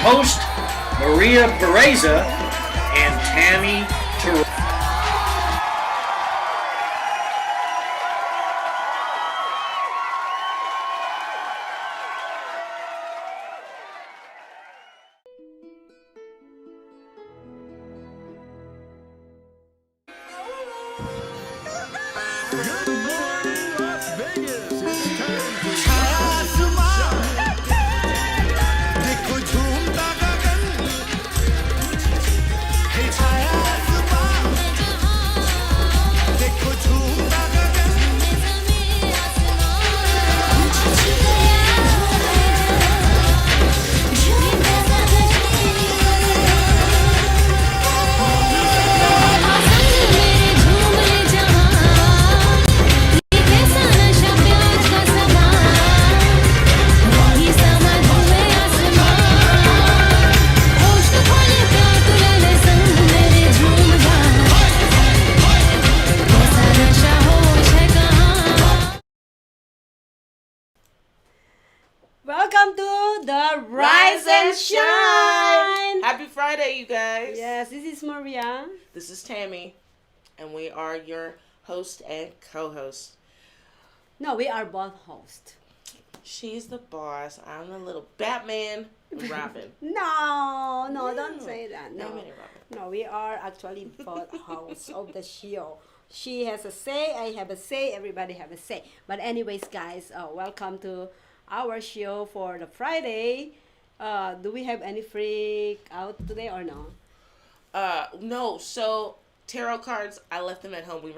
host, Pureza, and Tammy, Terrell. Welcome to the Rise and Shine. Happy Friday, you guys. Yes, this is Maria. This is Tammy, and we are your host and co-host. No, we are both hosts. She's the boss. I'm the little Batman and Robin. No, don't say that. No, Batman and Robin. no, we are actually both hosts of the show. She has a say, I have a say, everybody have a say. But anyways, guys, welcome to our show for the Friday. Do we have any freak out today or no? No. So tarot cards, I left them at home. We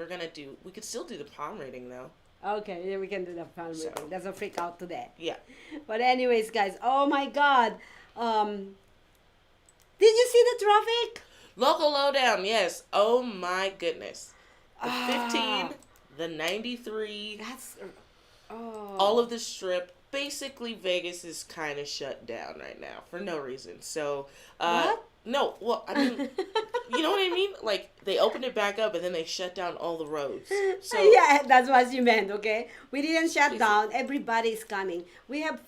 could still do the palm reading though. Okay, yeah, we can do the palm reading. That's a freak out today. Yeah. But anyways, guys, oh my God, did you see the traffic? Local lowdown, yes. Oh my goodness. The 15, the 93, That's all of the strip. Basically, Vegas is kind of shut down right now for no reason. So, What? No, well, I mean, you know what I mean? Like, they opened it back up and then they shut down all the roads. So yeah, that's what you meant, okay? We didn't shut down. Everybody is coming. We have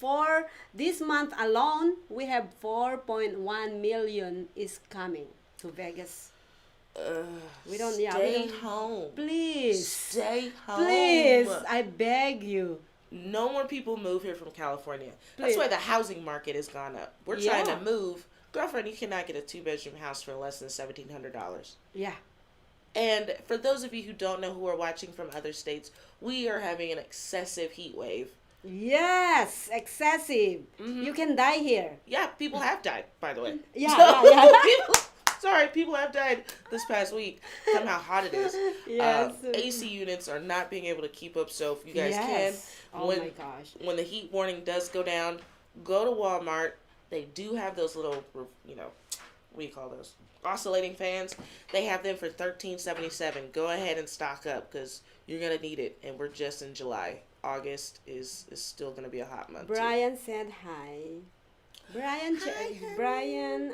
this month alone, we have 4.1 million is coming to Vegas. We don't, stay home. Please. Stay home. Please, I beg you. No more people move here from California. Please. That's why the housing market has gone up. We're Yeah. trying to move. Girlfriend, you cannot get a 2-bedroom house for less than $1,700. Yeah. And for those of you who don't know who are watching from other states, we are having an excessive heat wave. Yes, excessive. Mhm. You can die here. Yeah, people have died, by the way. Yeah, So, yeah. people have died this past week from how hot it is. Yes. AC units are not being able to keep up, so if you guys Yes. can, Oh when, my gosh. when the heat warning does go down, go to Walmart. They do have those little, what do you call those? Oscillating fans. They have them for $13.77. Go ahead and stock up because you're going to need it. And we're just in July. August is still going to be a hot month. Brian said hi. Brian, Brian,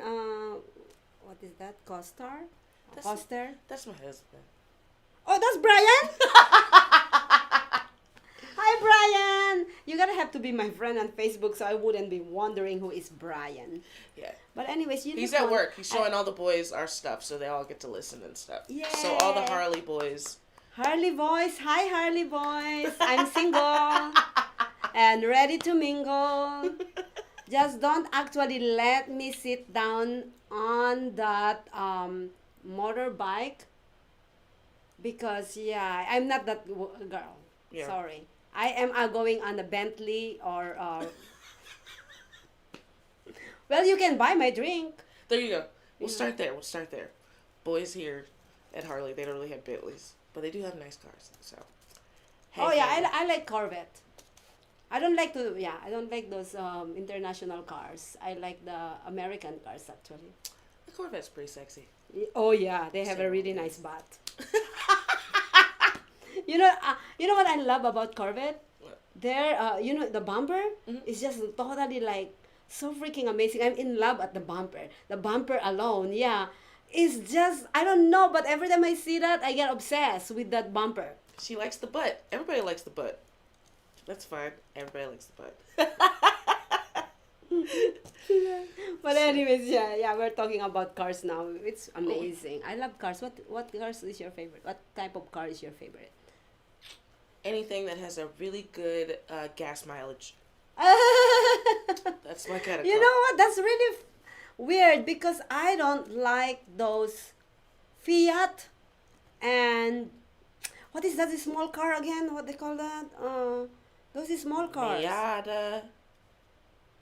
what is that? Costar? Coster? That's my husband. Oh, that's Brian? Hi, Brian. You're gonna have to be my friend on Facebook so I wouldn't be wondering who is Brian. Yeah. But anyways, He's at work. He's showing all the boys our stuff so they all get to listen and stuff. Yeah. So all the Harley boys. Harley boys. Hi, Harley boys. I'm single and ready to mingle. Just don't actually let me sit down on that motorbike because, yeah, I'm not that girl. Yeah. Sorry. I am going on a Bentley or... well, you can buy my drink. There you go. We'll start there. Boys here at Harley, they don't really have Bentleys, but they do have nice cars. So. Oh yeah, I like Corvette. I don't like those international cars. I like the American cars actually. The Corvette's pretty sexy. Oh yeah, they have a really nice butt. You know what I love about Corvette? What? The bumper is just totally like so freaking amazing. I'm in love at the bumper. The bumper alone, yeah, is just, I don't know, but every time I see that, I get obsessed with that bumper. She likes the butt. Everybody likes the butt. That's fine. Everybody likes the butt. But anyways, yeah, we're talking about cars now. It's amazing. I love cars. What cars is your favorite? What type of car is your favorite? Anything that has a really good gas mileage. That's my kind of You car. know what? That's really weird because I don't like those Fiat and what is that small car again? What they call that? Those small cars. Miata.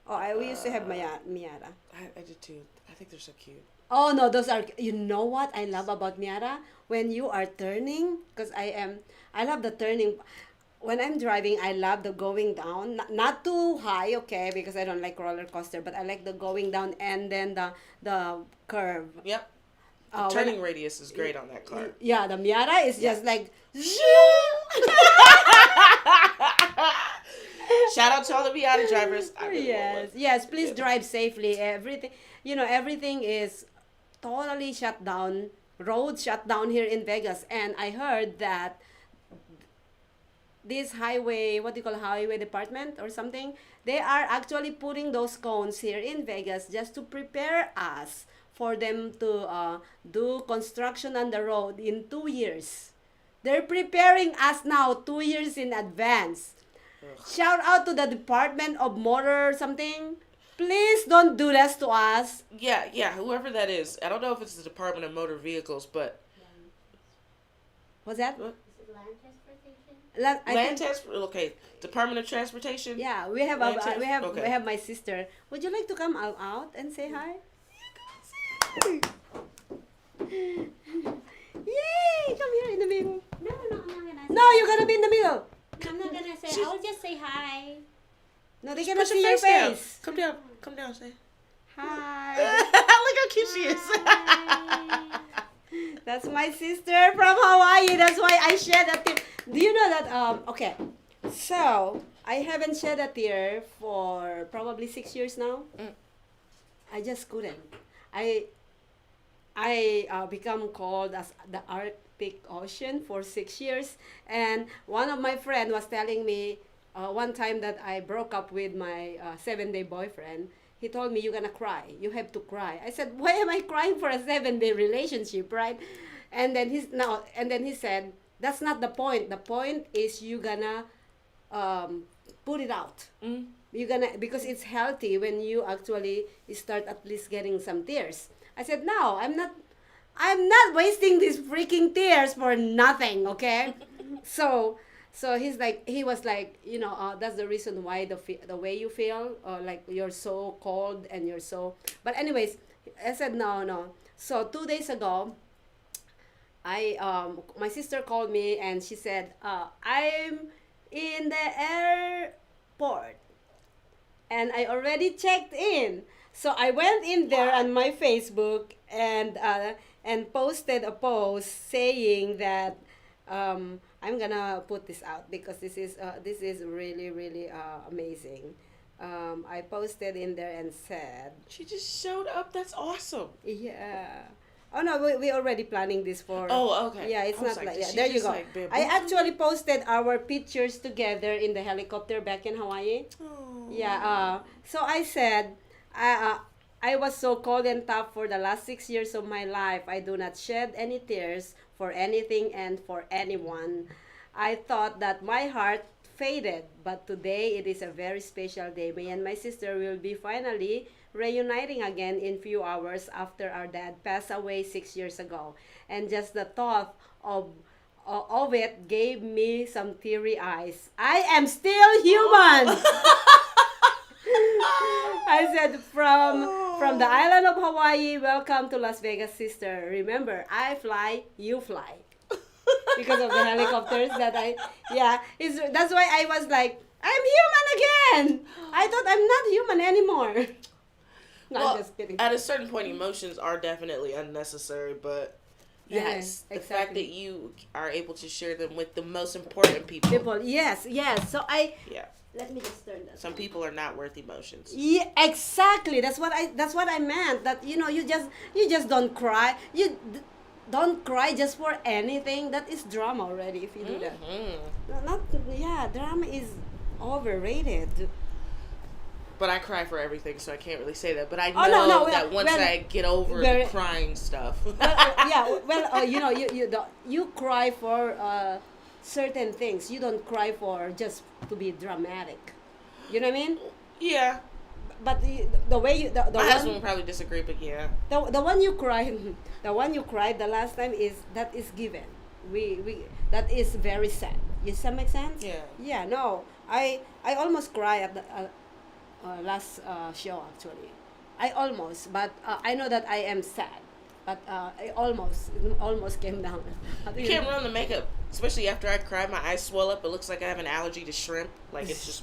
Oh, we used to have Miata. I did too. I think they're so cute. Oh no, those are. You know what I love about Miata? When you are turning, because I love the turning. When I'm driving, I love the going down, not too high, okay, because I don't like roller coaster, but I like the going down and then the curve. Yep. The when turning radius is great on that car. Yeah, the Miata is just like. Shout out to all the Miata drivers. I really want Yes, one. yes. Please drive safely. Everything is totally shut down. Roads shut down here in Vegas, and I heard that this highway, what do you call highway department or something, they are actually putting those cones here in Vegas just to prepare us for them to do construction on the road in 2 years. They're preparing us now 2 years in advance. Shout out to the Department of Motor or something. Please don't do this to us. Yeah, whoever that is. I don't know if it's the Department of Motor Vehicles, but What's that? What? Is it land transportation? Land okay. Department of Transportation. Yeah, we have Land we have okay. we have my sister. Would you like to come out and say hi? Yay! Come here in the middle. No, I'm not gonna. No, you're gonna be in the middle. I'm not gonna say. I'll just say hi. No, they Put cannot see your down. face. Come down, say. Hi. Look how cute she is. Hi. That's my sister from Hawaii. That's why I shed a tear. Do you know that? Okay. So I haven't shed a tear for probably 6 years now. I just couldn't. I become cold as the Arctic Ocean for 6 years, and one of my friend was telling me one time that I broke up with my 7-day boyfriend. He told me, "You're gonna cry. You have to cry." I said, "Why am I crying for a 7-day relationship, right?" And then he said, "That's not the point. The point is you gonna put it out. You're gonna, because it's healthy when you actually start at least getting some tears." I said, "No, I'm not wasting these freaking tears for nothing, okay?" So he was like, that's the reason why the way you feel, like you're so cold and you're so. But anyways, I said no. So 2 days ago, my sister called me and she said, "I'm in the airport, and I already checked in." So I went in there on my Facebook and posted a post saying that I'm gonna put this out because this is really really amazing. I posted in there and said, She just showed up. That's awesome. yeah. Oh no, we already planning this for. Oh, okay. Yeah, it's I was not like did yeah. she There you just, go. like, I bamboozle actually posted our pictures together in the helicopter back in Hawaii. Oh. Yeah. So I said, I was so cold and tough for the last 6 years of my life. I do not shed any tears for anything and for anyone. I thought that my heart faded, but today it is a very special day. Me and my sister will be finally reuniting again in few hours after our dad passed away 6 years ago. And just the thought of it gave me some teary eyes. I am still human. I said, from the island of Hawaii, welcome to Las Vegas, sister. Remember, I fly, you fly. Because of the helicopters that's why I was like, I'm human again. I thought I'm not human anymore. No, Well, I'm just kidding. at a certain point, emotions are definitely unnecessary, but yes, the fact exactly. that you are able to share them with the most important people. People, yes. So Yeah, let me just turn that. some people are not worth emotions. Yeah, exactly. That's what I meant. That you just don't cry. Don't cry just for anything. That is drama already. If you do that, Mhm. drama is overrated. But I cry for everything, so I can't really say that. But I know Oh, no, well, that once well, I get over very- the crying stuff. Yeah, well, you cry for certain things. You don't cry for just to be dramatic. You know what I mean? Yeah. But the way you the My husband one would probably disagree, but yeah. the one you cried the one you cried the last time is that is given. We that is very sad. Does that make sense? Yeah. Yeah. No, I almost cried at the last show actually. I almost, but I know that I am sad. But I almost came down. You can't run the makeup, especially after I cry. My eyes swell up. It looks like I have an allergy to shrimp. Like it's just,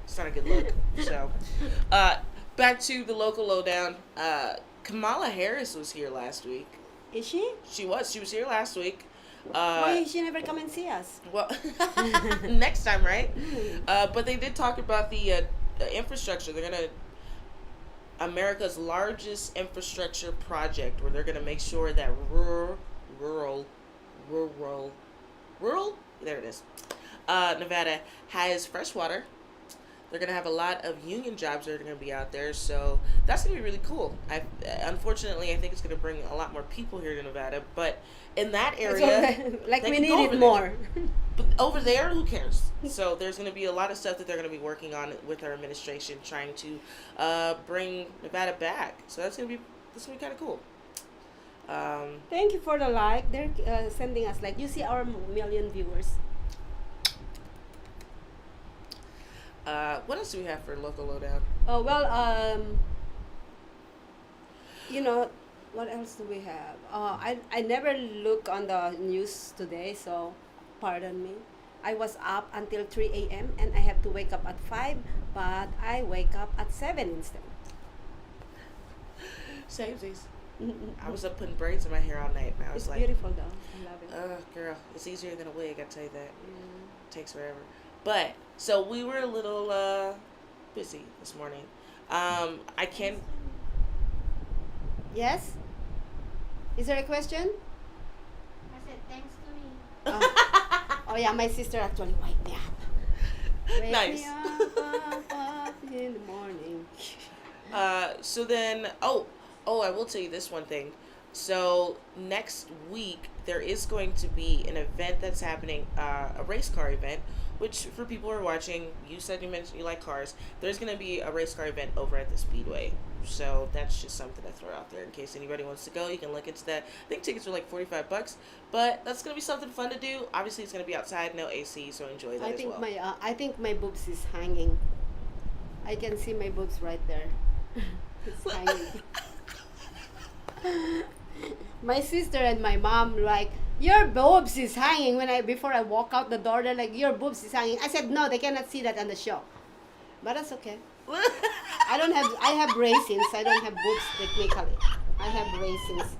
it's not a good look. So, back to the local lowdown. Kamala Harris was here last week. Is she? She was here last week. Why she never come and see us? Well, next time, right? But they did talk about the infrastructure. They're gonna America's largest infrastructure project, where they're gonna make sure that rural, there it is. Nevada has fresh water. They're gonna have a lot of union jobs that are gonna be out there, so that's gonna be really cool. Unfortunately, I think it's gonna bring a lot more people here to Nevada, but in that area, like they we can need go it over more. but over there, who cares? So there's going to be a lot of stuff that they're going to be working on with our administration, trying to bring Nevada back. So that's going to be kind of cool. Thank you for the like. They're sending us like. You see our million viewers. What else do we have for local lowdown? Oh well, you know, what else do we have? I never look on the news today, so pardon me. I was up until 3 a.m. and I had to wake up at 5, but I wake up at 7 instead. Samesies. I was up putting braids in my hair all night, and I was It's like, beautiful though. I love it. girl, it's easier than a wig, I tell you that. It takes forever. But, so we were a little busy this morning. I can... Yes? Is there a question? I said thanks to me. Oh yeah, my sister actually wake me up. Wake Nice. me up in the morning. So then, I will tell you this one thing. So next week there is going to be an event that's happening, a race car event. Which, for people who are watching, you mentioned you like cars. There's going to be a race car event over at the Speedway. So that's just something to throw out there in case anybody wants to go. You can look into that. I think tickets are like $45, but that's going to be something fun to do. Obviously, it's going to be outside, no AC, so enjoy that I as think well. I think my boobs is hanging. I can see my boobs right there. It's hanging. My sister and my mom like, your boobs is hanging. Before I walk out the door, they're like, your boobs is hanging. I said no, they cannot see that on the show, but that's okay. I have raisins. I don't have boobs technically. I have raisins.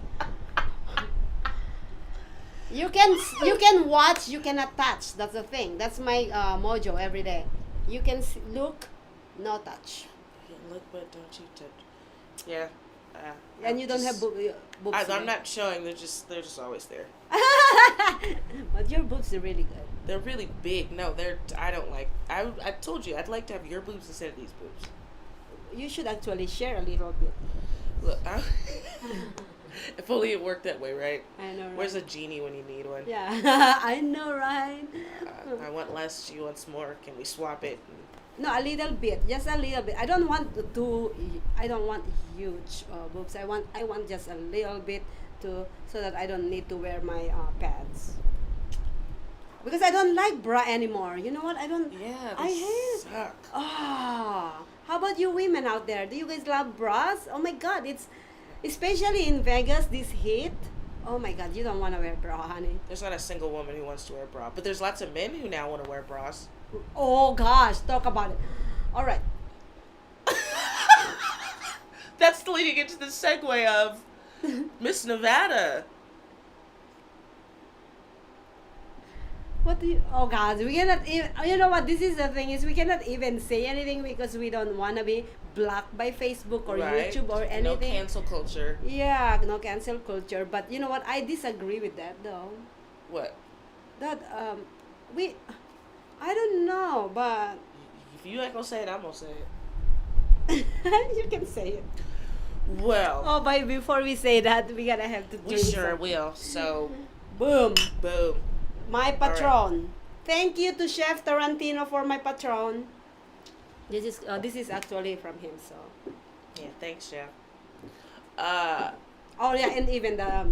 You can watch, you cannot touch. That's the thing. That's my mojo every day. You can look, no touch. Yeah, look, but don't you touch. Yeah. And you don't have boobs. I'm not showing. They're just always there. But your boobs are really good. They're really big. No, I don't like. I told you I'd like to have your boobs instead of these boobs. You should actually share a little bit. Look, if only it worked that way, right? I know, right? Where's a genie when you need one? Yeah, I know, right? I want less. She wants more. Can we swap it? No, a little bit, just a little bit. I don't want huge boobs. I want just a little bit so that I don't need to wear my pads. Because I don't like bra anymore. You know what? Yeah, I hate. suck. Ah, how about you women out there? Do you guys love bras? Oh my God, it's especially in Vegas this heat. Oh my God, you don't want to wear bra, honey. There's not a single woman who wants to wear a bra, but there's lots of men who now want to wear bras. Oh gosh, talk about it. All right. That's leading into the segue of Miss Nevada. What do you? Oh God, we cannot. You know what? This is the thing is we cannot even say anything because we don't want to be blocked by Facebook or Right. YouTube or anything. No cancel culture. Yeah, no cancel culture. But you know what? I disagree with that though. What? That I don't know, but If you ain't gonna say it, I'm gonna say it. You can say it. Well, Oh, but before we say that, we gotta have to we drink sure some. will. So, Boom. boom. My patron. Thank you to Chef Tarantino for my patron. This is actually from him. So. Yeah, thanks, Chef. Oh yeah, and even the.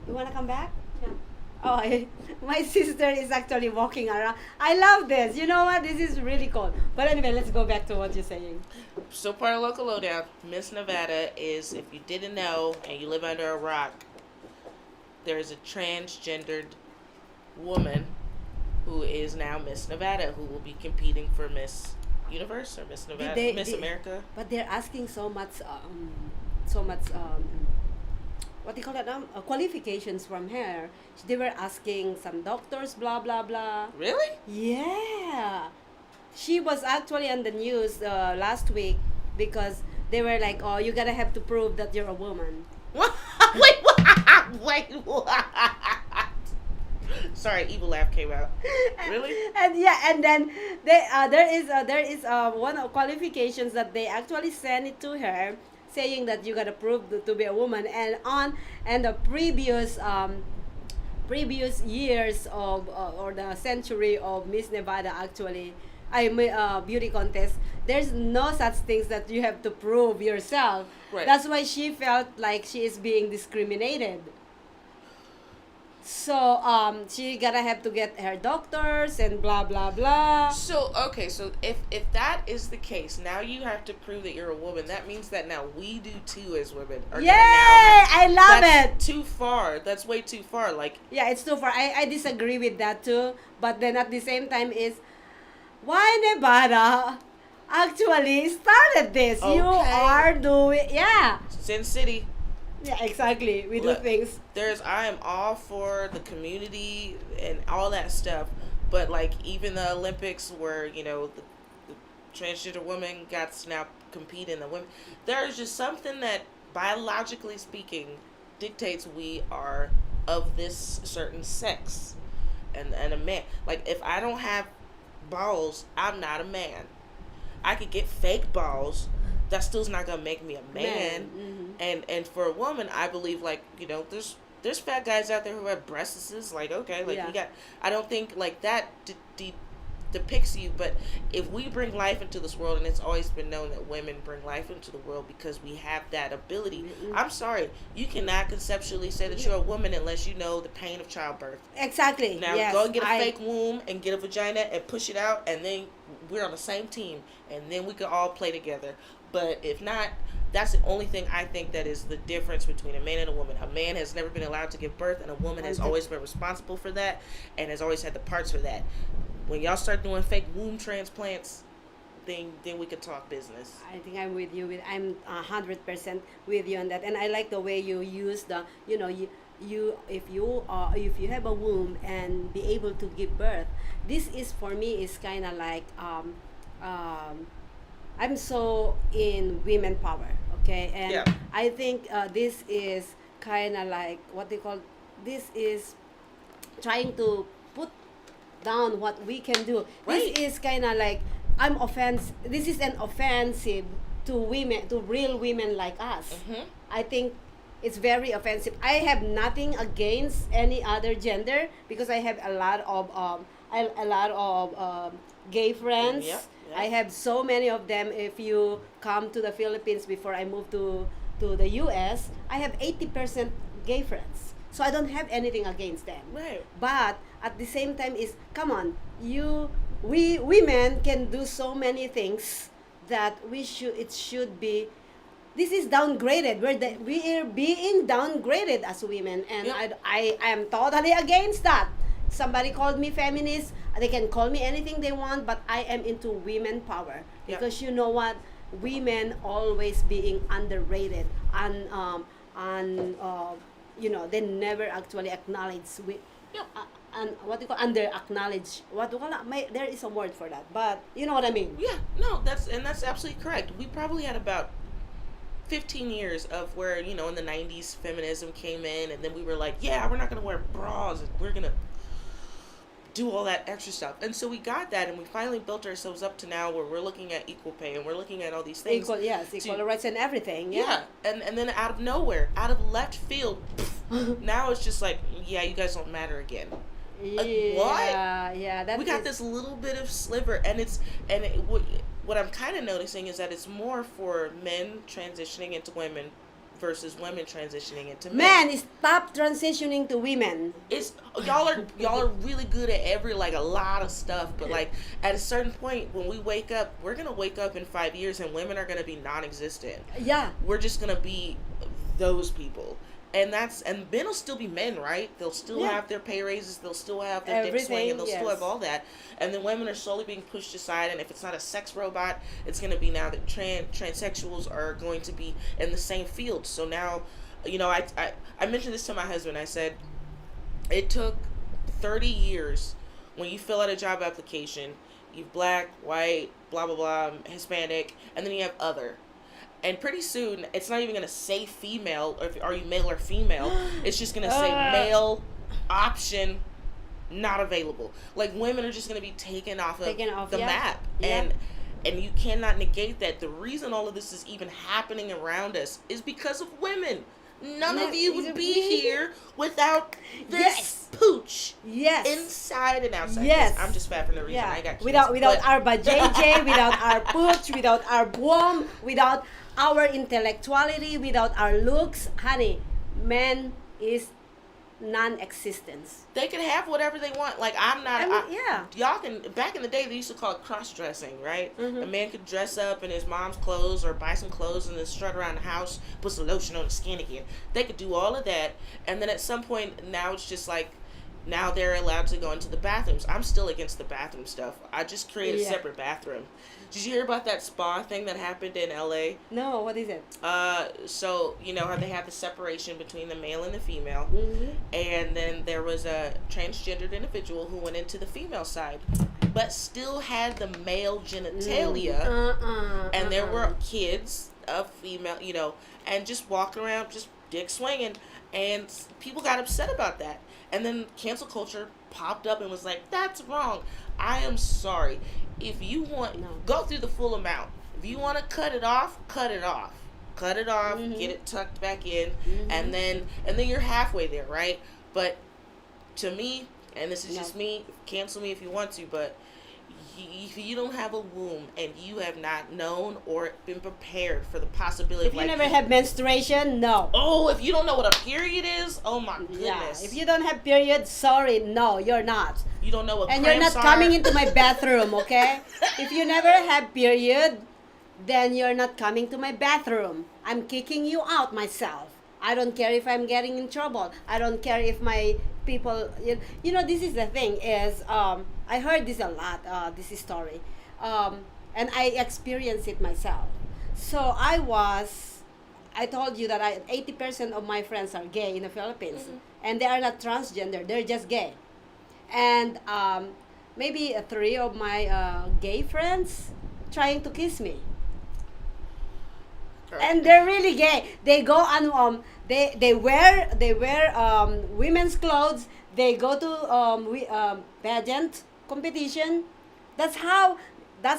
You wanna come back? Yeah. Oh, my sister is actually walking around. I love this. You know what? This is really cool. But anyway, let's go back to what you're saying. So part of Local Lowdown, Miss Nevada is, if you didn't know and you live under a rock, there is a transgendered woman who is now Miss Nevada, who will be competing for Miss Universe or Miss Nevada, Miss America. But they're asking so much, what do you call that now? Qualifications from her. They were asking some doctors, blah blah blah. Really? Yeah, she was actually on the news last week because they were like, "Oh, you gotta have to prove that you're a woman." Wait, what? Wait, what? Sorry, evil laugh came out. Really? And yeah, and then there is one of qualifications that they actually sent it to her, saying that you gotta prove to be a woman. And the previous years of or the century of Miss Nevada actually, beauty contest. There's no such things that you have to prove yourself. Right. That's why she felt like she is being discriminated. So she gotta have to get her doctors and blah blah blah. So okay, so if that is the case, now you have to prove that you're a woman. That means that now we do too as women. Are Yay! gonna now have, I love that's it. too far. That's way too far. Like, Yeah, it's too far. I disagree with that too. But then at the same time is why Nevada actually started this. You Okay. are doing Sin City. Yeah, exactly. We do Look, things. I am all for the community and all that stuff, but like even the Olympics where, you know, the transgender women got to now compete in the women, there's just something that biologically speaking dictates we are of this certain sex and a man. Like if I don't have balls, I'm not a man. I could get fake balls. That still's not gonna make me a man. Mm-hmm. And for a woman, I believe, like, you know, there's fat guys out there who have breasts. Like, okay, like Yeah. we got. I don't think like that depicts you. But if we bring life into this world, and it's always been known that women bring life into the world because we have that ability. Mm-mm. I'm sorry, you cannot conceptually say that you're a woman unless you know the pain of childbirth. Exactly. Now yes, go and get a fake womb and get a vagina and push it out, and then we're on the same team, and then we can all play together. But if not, that's the only thing I think that is the difference between a man and a woman. A man has never been allowed to give birth, and a woman has always been responsible for that and has always had the parts for that. When y'all start doing fake womb transplants, then we could talk business. I think I'm with you. I'm 100% with you on that, and I like the way you use the. You know, if you have a womb and be able to give birth, this is for me is kind of like I'm so in women power, okay, and Yeah. I think this is kind of like what they call. This is trying to put down what we can do. Right. This is kind of like This is an offensive to women, to real women like us. Mhm. I think it's very offensive. I have nothing against any other gender because I have a lot of gay friends. Yep, yep. I have so many of them. If you come to the Philippines before I moved to the US, I have 80% gay friends. So I don't have anything against them. Right. But at the same time come on, we women can do so many things that it should be. This is downgraded. We are being downgraded as women, and Yep. I am totally against that. Somebody called me feminist. They can call me anything they want, but I am into women power because you know what, women always being underrated and you know, they never actually acknowledge and what do you call under acknowledge, what do you call it? There is a word for that, but you know what I mean. Yeah, no, that's absolutely correct. We probably had about 15 years of where, you know, in the 90s feminism came in, and then we were like, yeah, we're not going to wear bras, and we're going to do all that extra stuff. And so we got that, and we finally built ourselves up to now where we're looking at equal pay, and we're looking at all these things. Equal rights and everything. Yeah. And then out of nowhere, out of left field, now it's just like, yeah, you guys don't matter again. Like, what? Yeah. We got this little bit of sliver, what I'm kind of noticing is that it's more for men transitioning into women versus women transitioning into men. Men, stop transitioning to women. It's y'all are really good at a lot of stuff, but like at a certain point when we wake up, we're gonna wake up in 5 years and women are gonna be non-existent. Yeah. We're just gonna be those people. And men will still be men, right? They'll still have their pay raises. They'll still have their dick swing, and they'll still have all that. And then women are slowly being pushed aside. And if it's not a sex robot, it's going to be now that transsexuals are going to be in the same field. So now, I mentioned this to my husband. I said, it took 30 years when you fill out a job application. You've black, white, blah, blah, blah, Hispanic, and then you have other. And pretty soon, it's not even going to say female, or are you male or female. It's just going to say male, option, not available. Like, women are just going to be taken off the map. Yeah. And you cannot negate that. The reason all of this is even happening around us is because of women. None of you would be here without this pooch. Yes. Inside and outside. Yes. I'm just fat for no reason. I got kids. Without our JJ, without our pooch, without our boom, without our intellectuality, without our looks, honey, man is non-existence. They can have whatever they want. Like, y'all can, back in the day, they used to call it cross-dressing, right? Mm-hmm. A man could dress up in his mom's clothes or buy some clothes and then strut around the house, put some lotion on his skin again. They could do all of that. And then at some point, now it's just like, now they're allowed to go into the bathrooms. I'm still against the bathroom stuff. I just create a separate bathroom. Did you hear about that spa thing that happened in LA? No, what is it? So, you know how they have the separation between the male and the female. Mm-hmm. And then there was a transgendered individual who went into the female side, but still had the male genitalia. And there were kids of female, and just walking around, just dick swinging. And people got upset about that. And then cancel culture popped up and was like, that's wrong. I am sorry. If you want, go through the full amount. If you want to cut it off, cut it off. Cut it off, get it tucked back in, and then you're halfway there, right? But to me, and this is just me, cancel me if you want to, but if you don't have a womb and you have not known or been prepared for the possibility if you never have menstruation, no. Oh, if you don't know what a period is, oh my goodness. Yeah, if you don't have period, sorry, no, you're not. You don't know what and cramps you're not are. coming into my bathroom, okay? If you never have period, then you're not coming to my bathroom. I'm kicking you out myself. I don't care if I'm getting in trouble. I don't care if my people, this is the thing is, I heard this a lot, this story, and I experienced it myself. So I told you that 80% of my friends are gay in the Philippines, and they are not transgender, they're just gay. And maybe 3 of my gay friends trying to kiss me. Correct. And they're really gay. They go on they wear women's clothes. They go to pageant competition. That's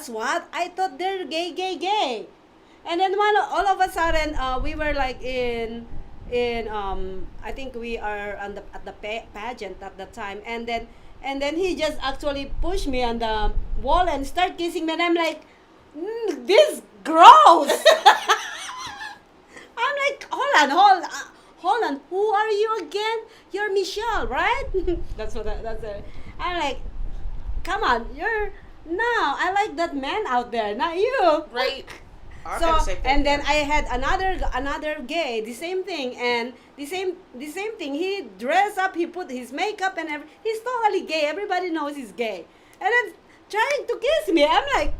what I thought they're gay. And then all of a sudden we were like in I think we are at the pageant at the time, and then he just actually pushed me on the wall and start kissing me, and I'm like, this gross. I'm like, hold on, who are you again? You're Michelle, right? I'm like, come on, I like that man out there, not you. Right. So, and then I had another gay, the same thing, and the same thing. He dressed up, he put his makeup and everything. He's totally gay. Everybody knows he's gay. And then trying to kiss me. I'm like,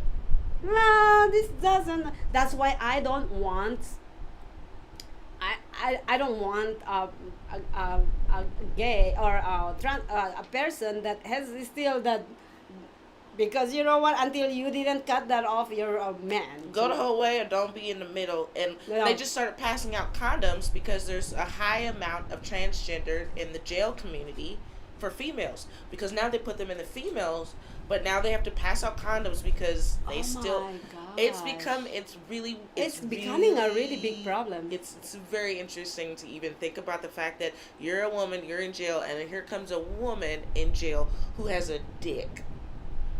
no, this doesn't. That's why I don't want. I don't want a gay or a person that has still that. Because you know what? Until you didn't cut that off, you're a man. Go the whole way or don't be in the middle. And they just started passing out condoms because there's a high amount of transgender in the jail community for females, because now they put them in the females, but now they have to pass out condoms because they still. My It's gosh. it's becoming a really big problem. It's very interesting to even think about the fact that you're a woman, you're in jail, and then here comes a woman in jail who has a dick.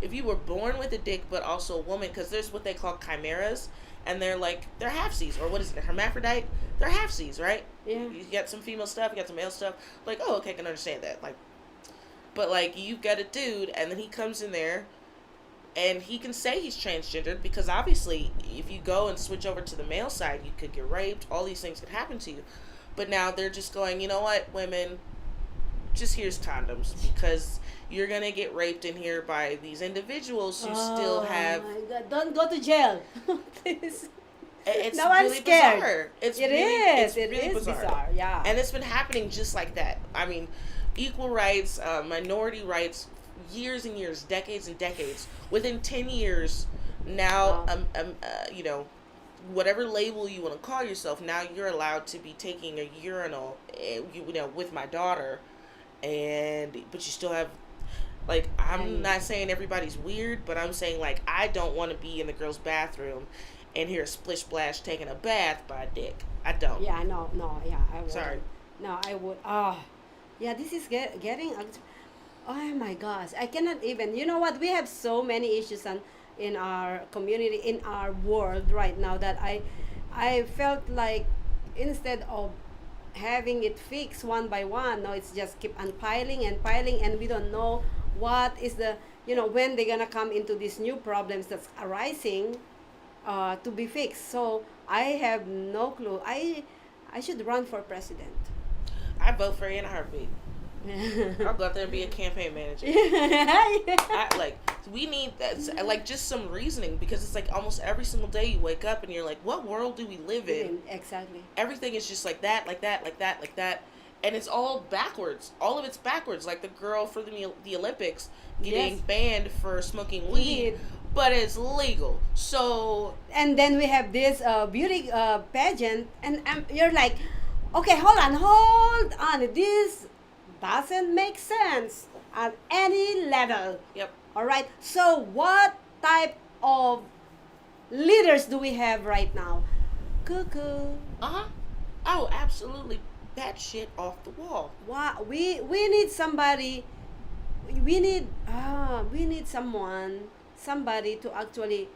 If you were born with a dick but also a woman, because there's what they call chimeras, and they're halfsies, or what is it, a hermaphrodite? They're halfsies, right? Yeah. You got some female stuff, you got some male stuff. Like, oh, okay, I can understand that. Like, but like, you've got a dude, and then he comes in there, and he can say he's transgendered, because obviously, if you go and switch over to the male side, you could get raped. All these things could happen to you. But now they're just going, you know what, women, just here's condoms, because you're gonna get raped in here by these individuals who still have. Oh my God! Don't go to jail, please. It's Now I'm really scared. bizarre. It's It really, is. It's It really is bizarre. Yeah. And it's been happening just like that. I mean, equal rights, minority rights, years and years, decades and decades. Within 10 years, now, you know, whatever label you want to call yourself, now you're allowed to be taking a urinal, you know, with my daughter, but you still have, like, I'm not saying everybody's weird, but I'm saying, like, I don't want to be in the girl's bathroom and hear a splish splash taking a bath by a dick. I don't. Yeah. No. Yeah. I would. Sorry. No, I would. Oh, yeah. This is getting. Oh my gosh! I cannot even. You know what? We have so many issues in our community, in our world right now, that I felt like instead of having it fixed one by one, no, it's just keep on piling and piling, and we don't know what is the, you know, when they're gonna come into these new problems that's arising, to be fixed. So I have no clue. I should run for president. I vote for you in a heartbeat. I'll go out there and be a campaign manager. We need that, like, just some reasoning, because it's like almost every single day you wake up and you're like, what world do we live in? Exactly. Everything is just like that, like that, like that, like that. And it's all backwards. All of it's backwards. Like the girl for the Olympics getting banned for smoking weed, but it's legal. So. And then we have this beauty pageant, and you're like, okay, hold on. This doesn't make sense at any level. Yep. All right. So what type of leaders do we have right now? Cuckoo. Oh, absolutely. That shit off the wall. Wow. We need somebody. We need somebody to actually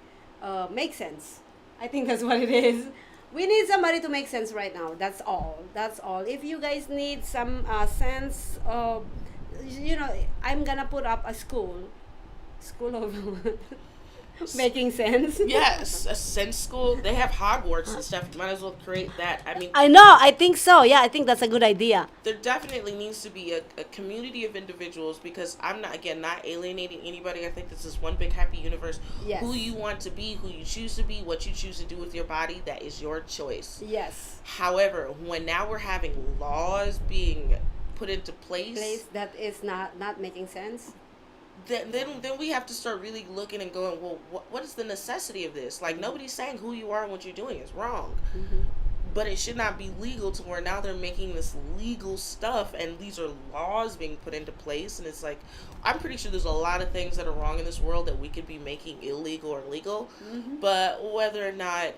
make sense. I think that's what it is. We need somebody to make sense right now. That's all. If you guys need some sense of, you know, I'm gonna put up a school of making sense. Yes, a sense school. They have Hogwarts and stuff. You might as well create that. I mean, I know. I think so. Yeah, I think that's a good idea. there definitely needs to be a community of individuals, because I'm not alienating anybody. I think this is one big happy universe. Yes. Who you want to be, who you choose to be, what you choose to do with your body, that is your choice. Yes. However, when now we're having laws being put into place, That is not making sense. then we have to start really looking and going, well, what is the necessity of this? Like, nobody's saying who you are and what you're doing is wrong. But it should not be legal to where now they're making this legal stuff, and these are laws being put into place, and it's like, I'm pretty sure there's a lot of things that are wrong in this world that we could be making illegal or legal, but whether or not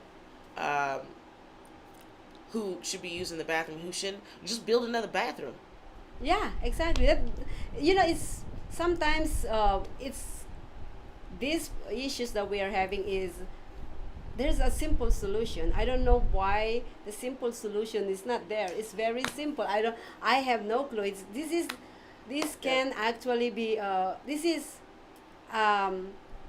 who should be using the bathroom, who shouldn't, just build another bathroom. Yeah, exactly. That, you know, it's sometimes it's these issues that we are having is there's a simple solution. I don't know why the simple solution is not there. It's very simple. I have no clue. This can actually be this is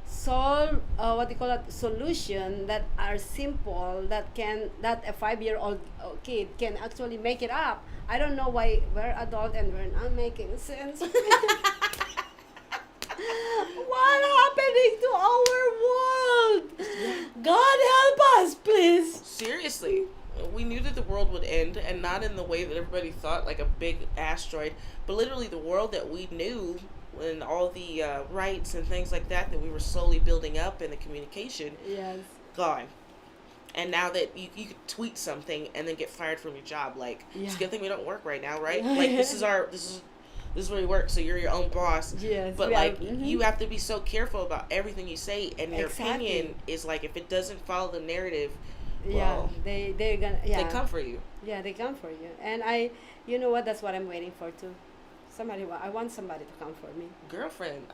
solve what they call it, solution that are simple, that a 5-year-old kid can actually make it up. I don't know why we're adult and we're not making sense. What happening to our world? God help us, please. Seriously, we knew that the world would end, and not in the way that everybody thought, like a big asteroid, but literally the world that we knew, and all the rights and things like that we were slowly building up, in the communication, gone. And now that you could tweet something and then get fired from your job, like, it's a good thing we don't work right now, right? Like, this is This is where you work, so you're your own boss. Yes, But we are- like you have to be so careful about everything you say, and your Exactly. opinion is like if it doesn't follow the narrative, Yeah, well, they're gonna, yeah. they come for you. Yeah, they come for you. And you know what? That's what I'm waiting for too. I want somebody to come for me. Girlfriend,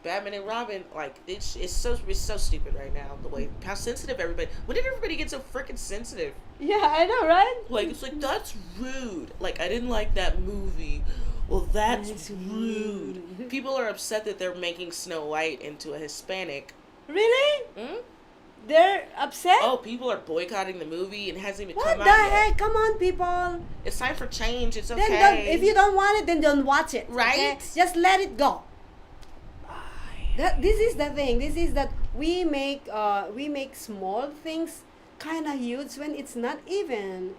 Batman and Robin, like it's so stupid right now. The way how sensitive everybody. When did everybody get so freaking sensitive? Yeah, I know, right? Like it's like that's rude. Like I didn't like that movie. Well, that's rude. People are upset that they're making Snow White into a Hispanic. Really? Hmm? They're upset? Oh, people are boycotting the movie and it hasn't even What come the out yet. heck? Come on, people. It's time for change. It's okay. Then don't, if you don't want it, then don't watch it. Right? Okay? Just let it go. This is the thing. This is that we make small things kind of huge when it's not even.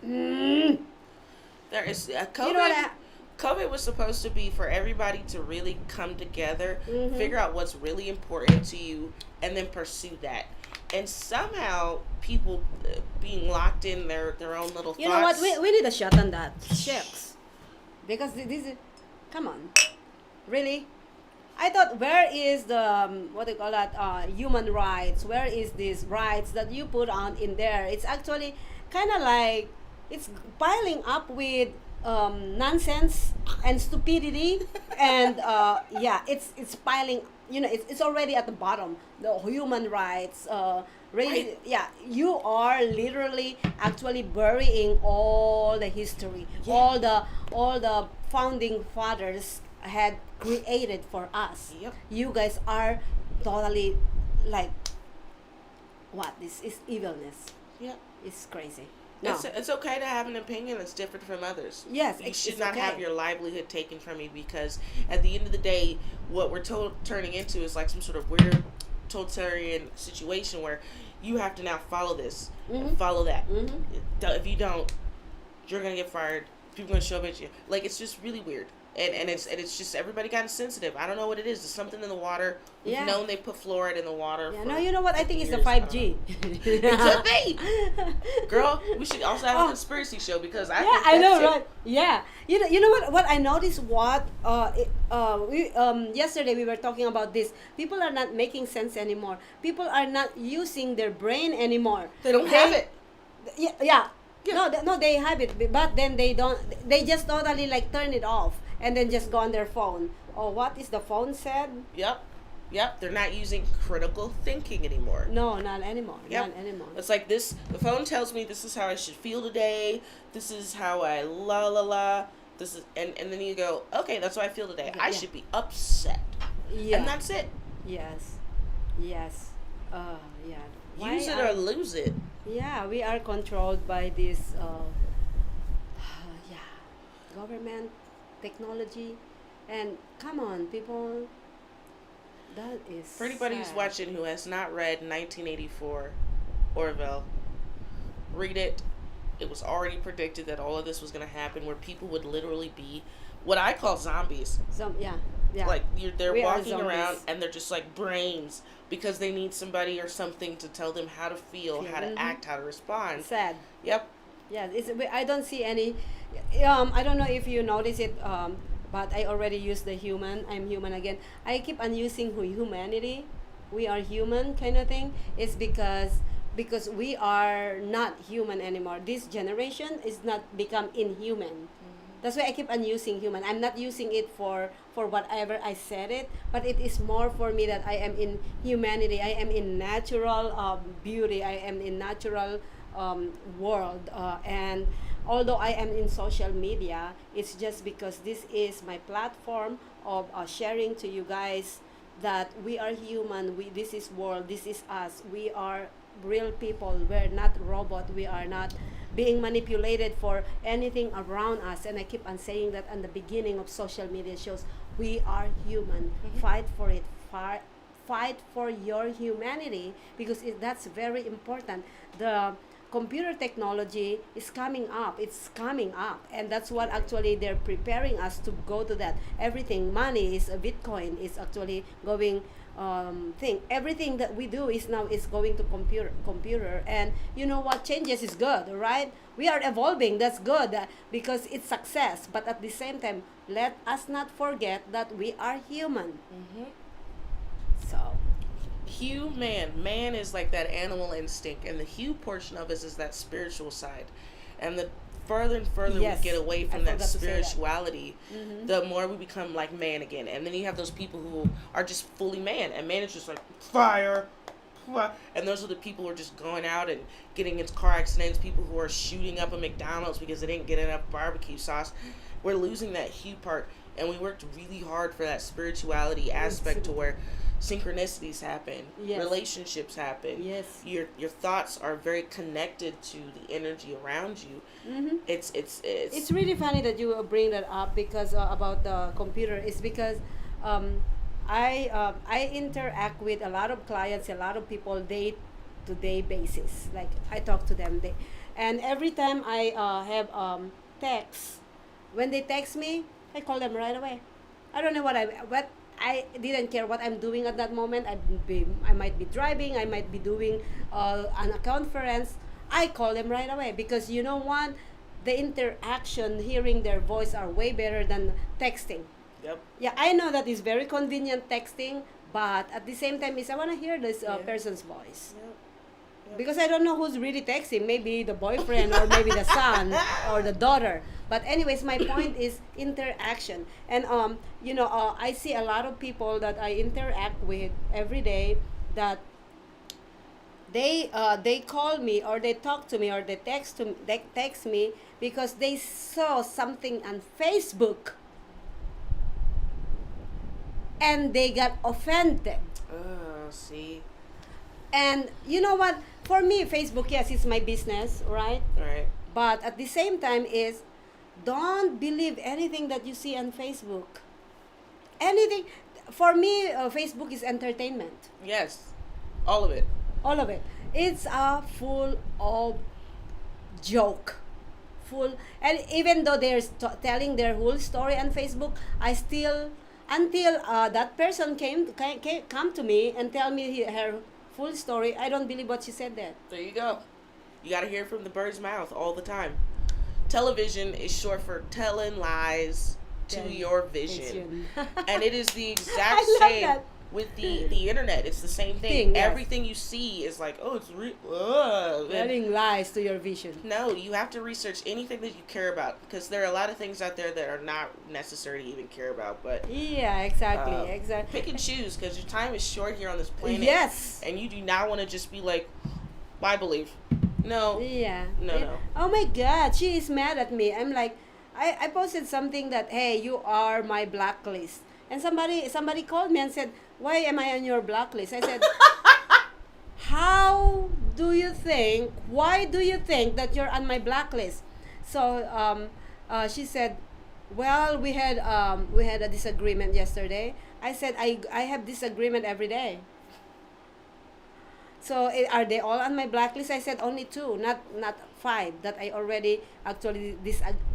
There is COVID. You know what? COVID was supposed to be for everybody to really come together, Mhm. figure out what's really important to you, and then pursue that. And somehow, people being locked in their own little You know what? thoughts. We need a shot on that. Shucks. Because this is. Come on. Really? I thought, where is the, what do you call that, human rights? Where is these rights that you put on in there? It's actually kind of like, it's piling up with nonsense and stupidity. And yeah, it's piling, it's already at the bottom. The human rights, Right. yeah, you are literally actually burying all the history, Yeah. all the founding fathers had created for us. Yep. You guys are totally like, what? This is evilness. Yeah. It's crazy. No. It's okay to have an opinion that's different from others. Yes, You it's should not okay. have your livelihood taken from you because at the end of the day, what we're turning into is like some sort of weird totalitarian situation where you have to now follow this Mhm. and follow that. Mhm. If you don't, you're gonna get fired. People are gonna show up at you. Like it's just really weird. And it's just everybody got sensitive. I don't know what it is. There's something in the water. We've Yeah. known they put fluoride in the water. Yeah, for no, you know what? I think it's the years. I don't 5G. It could be. Girl, we should also have Oh. a conspiracy show because I Yeah, think I know, that's it. right? Yeah, you know what I noticed. We yesterday we were talking about this. People are not making sense anymore. People are not using their brain anymore. They don't have it. Yeah. Yeah. No, they have it, but then they don't. They just totally like turn it off and then just go on their phone. Oh, what is the phone said? Yep. They're not using critical thinking anymore. No, not anymore. Yep. Not anymore. It's like this. The phone tells me this is how I should feel today. This is how I la la la. This is and then you go, okay, that's how I feel today. I Yeah. should be upset. Yeah. And that's it. Yes. Yes. Yeah. Why Use it are- or lose it. Yeah, we are controlled by this, yeah, government, technology, and come on, people, that is. For anybody who's sad. watching who has not read 1984 Orwell, read it. It was already predicted that all of this was going to happen, where people would literally be what I call zombies. Yeah, yeah. Like they're We are walking around zombies. and they're just like brains because they need somebody or something to tell them how to feel, how to Mhm. act, how to respond. Sad. Yep. Yeah, I don't see any. I don't know if you notice it. But I already used the human. I'm human again. I keep on using humanity. We are human kind of thing. It's because we are not human anymore. This generation is not become inhuman. That's why I keep on using human. I'm not using it for whatever I said it, but it is more for me that I am in humanity. I am in natural beauty. I am in natural world. And although I am in social media, it's just because this is my platform of sharing to you guys that we are human. This is world. This is us. We are real people. We're not robot. We are not being manipulated for anything around us. And I keep on saying that in the beginning of social media shows, we are human. Fight for it. Fight for your humanity, because that's very important. The computer technology is coming up. It's coming up, and that's what actually they're preparing us to go to that. Everything, money is Bitcoin is actually going thing. Everything that we do is now is going to computer, and you know what, changes is good, right? We are evolving, that's good, because it's success, but at the same time, let us not forget that we are human. So Man is like that animal instinct, and the hue portion of us is that spiritual side. And the further and further Yes, we get away I from that forgot to say that. spirituality, the more we become like man again. And then you have those people who are just fully man, and man is just like fire. And those are the people who are just going out and getting into car accidents, people who are shooting up a McDonald's because they didn't get enough barbecue sauce. We're losing that hue part, and we worked really hard for that spirituality aspect to where synchronicities happen, Yes. relationships happen. Yes. Your thoughts are very connected to the energy around you. it's really funny that you bring that up, because about the computer is because I interact with a lot of clients, a lot of people day to day basis. Like I talk to them, and every time I have texts, when they text me, I call them right away. I don't know what I didn't care what I'm doing at that moment. I might be driving, I might be doing a conference. I call them right away, because you know what, the interaction, hearing their voice are way better than texting. Yep. Yeah, I know that is very convenient texting, but at the same time, I want to hear this person's voice. Yep. Because I don't know who's really texting. Maybe the boyfriend, or maybe the son, or the daughter. But anyways, my point is interaction. And I see a lot of people that I interact with every day that they call me, or they talk to me, or they text me because they saw something on Facebook and they got offended. See. And you know what? For me, Facebook, yes, it's my business, right? Right. But at the same time is, don't believe anything that you see on Facebook. Anything. For me, Facebook is entertainment. Yes. All of it. All of it. It's full of joke. And even though they're telling their whole story on Facebook, I still, until that person come to me and tell me her full story, I don't believe what she said there. There you go. You got to hear from the bird's mouth all the time. Television is short for telling lies to your vision. And it is the exact I love same that. with the internet. It's the same thing. Yes. Everything you see is like, oh, it's Telling lies to your vision. No, you have to research anything that you care about, because there are a lot of things out there that are not necessary to even care about. But Yeah, exactly. pick and choose, because your time is short here on this planet. Yes. And you do not want to just be like, well, I believe. No. Yeah. No. Oh my God, she is mad at me. I'm like, I posted something that, hey, you are my blacklist. And somebody called me and said, why am I on your blacklist? I said, why do you think that you're on my blacklist? So she said, well, we had a disagreement yesterday. I said, I have disagreement every day. So are they all on my blacklist? I said only 2, not 5. That I already actually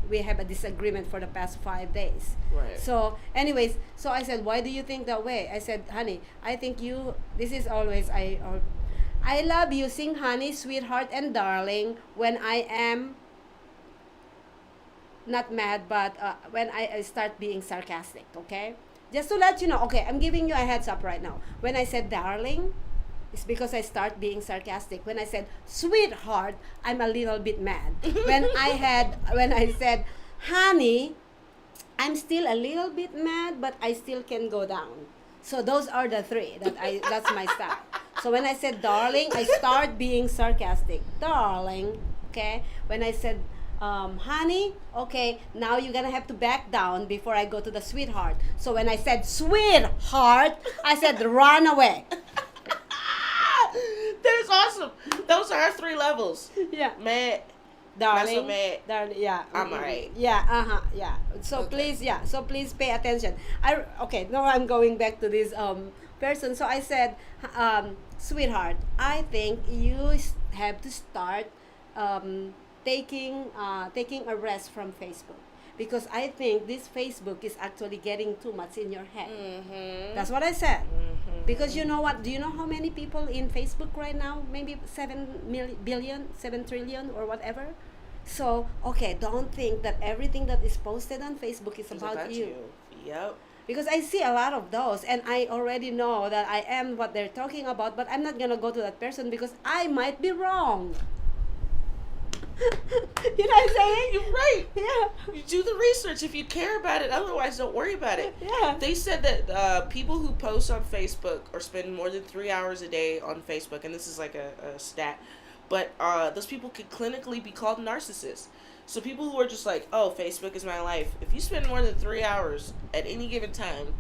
we have a disagreement for the past 5 days. Right. So anyways, so I said, why do you think that way? I said, honey, I think this is always I love using honey, sweetheart, and darling when I am not mad, but when I start being sarcastic. Okay, just to let you know. Okay, I'm giving you a heads up right now. When I said darling, it's because I start being sarcastic. When I said sweetheart, I'm a little bit mad. when I said honey, I'm still a little bit mad, but I still can go down. So those are the 3 that's my style. So when I said darling, I start being sarcastic. Darling, okay? When I said honey, okay, now you're gonna have to back down before I go to the sweetheart. So when I said sweetheart, I said run away. That is awesome. Those are our 3 levels. Yeah. Mad. Darling, Not so mad. darling, yeah. I'm alright. Yeah, yeah. So Okay. please pay attention. Now I'm going back to this person. So I said, sweetheart, I think you have to start taking a rest from Facebook, because I think this Facebook is actually getting too much in your head. Mm-hmm. That's what I said. Mm-hmm. Because you know what? Do you know how many people in Facebook right now? Maybe 7 trillion or whatever. So, okay, don't think that everything that is posted on Facebook is It's about you. Yep. Because I see a lot of those, and I already know that I am what they're talking about, but I'm not gonna go to that person because I might be wrong. You know what I'm saying? You're right. Yeah. You do the research if you care about it. Otherwise, don't worry about it. Yeah. They said that people who post on Facebook or spend more than 3 hours a day on Facebook, and this is like a stat, but those people could clinically be called narcissists. So people who are just like, oh, Facebook is my life. If you spend more than 3 hours at any given time,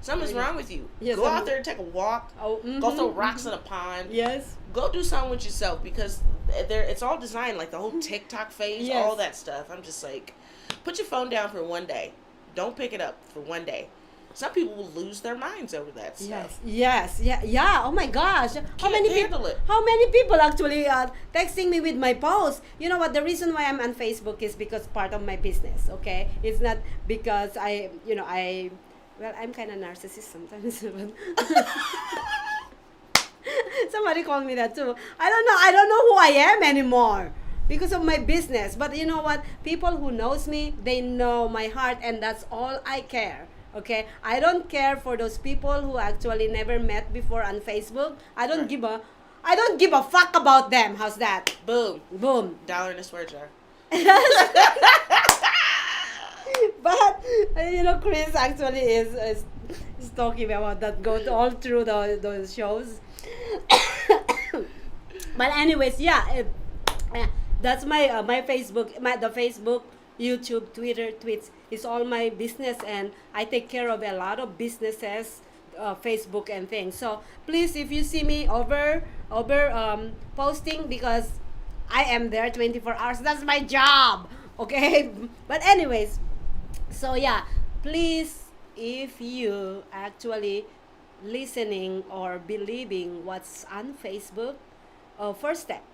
something's wrong with you. Yes, Go out there and take a walk. Oh, Go throw rocks in a pond. Yes. Go do something with yourself because it's all designed, like the whole TikTok phase, Yes. all that stuff. I'm just like, put your phone down for one day. Don't pick it up for one day. Some people will lose their minds over that stuff. Yeah. Oh my gosh, Can't handle it. How many people actually texting me with my post? You know what? The reason why I'm on Facebook is because part of my business. Okay, it's not because well, I'm kind of narcissist sometimes. Somebody called me that too. I don't know who I am anymore because of my business. But you know what? People who knows me, they know my heart, and that's all I care. Okay, I don't care for those people who actually never met before on Facebook. I don't give a fuck about them. How's that? Boom. Boom. $1 in a swear jar. But Chris actually is talking about that. Go all through those shows. But anyways, yeah, that's my my Facebook, the Facebook, YouTube, Twitter, tweets. It's all my business, and I take care of a lot of businesses, Facebook and things. So please, if you see me over posting, because I am there 24 hours. That's my job. Okay. But anyways, so yeah, please, if you actually listening or believing what's on Facebook, first step,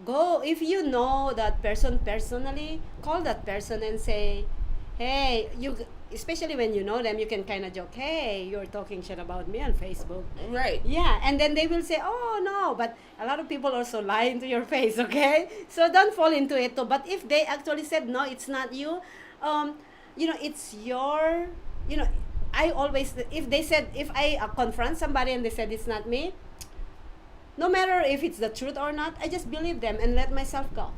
go, if you know that person personally, call that person and say, hey, especially when you know them, you can kind of joke, hey, you're talking shit about me on Facebook. Right. Yeah, and then they will say, oh no, but a lot of people also lie into your face, okay? So don't fall into it too. But if they actually said, no, it's not you, it's your, I always, if I confront somebody and they said it's not me, no matter if it's the truth or not, I just believe them and let myself go.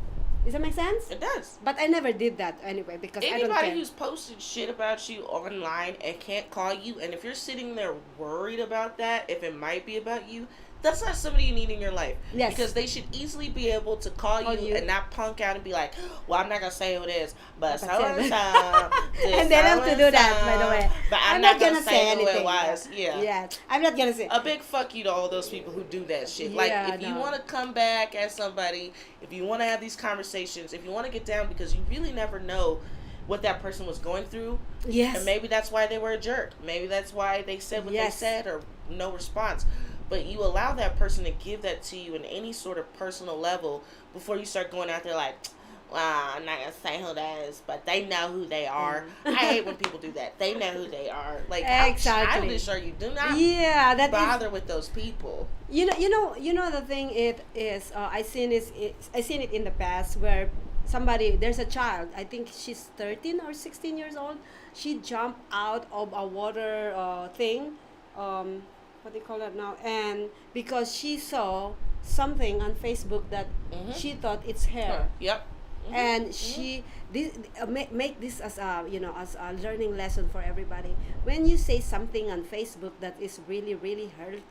Does that make sense? It does. But I never did that anyway because I don't Anybody care. who's posted shit about you online and can't call you, and if you're sitting there worried about that, if it might be about you, that's not somebody you need in your life. Yes. Because they should easily be able to call you and not punk out and be like, well, I'm not going to say who it is, but so and so. And they love to do that, by the way. But I'm not going to say who anything. it was. Yeah. Yeah. I'm not going to say. A big fuck you to all those people who do that shit. Yeah, Like, if you want to come back as somebody, if you want to have these conversations, if you want to get down, because you really never know what that person was going through. Yes. And maybe that's why they were a jerk. Maybe that's why they said what they said or no response. But you allow that person to give that to you in any sort of personal level before you start going out there like, well, I'm not going to say who that is, but they know who they are. I hate when people do that. They know who they are. Like, exactly. I'm childish, or you do not bother with those people. You know the thing it is, I seen it in the past where there's a child, I think she's 13 or 16 years old. She jumped out of a water thing, what do you call that now? And because she saw something on Facebook that she thought it's her. Yep. Mm-hmm. And she make this as a as a learning lesson for everybody. When you say something on Facebook that is really really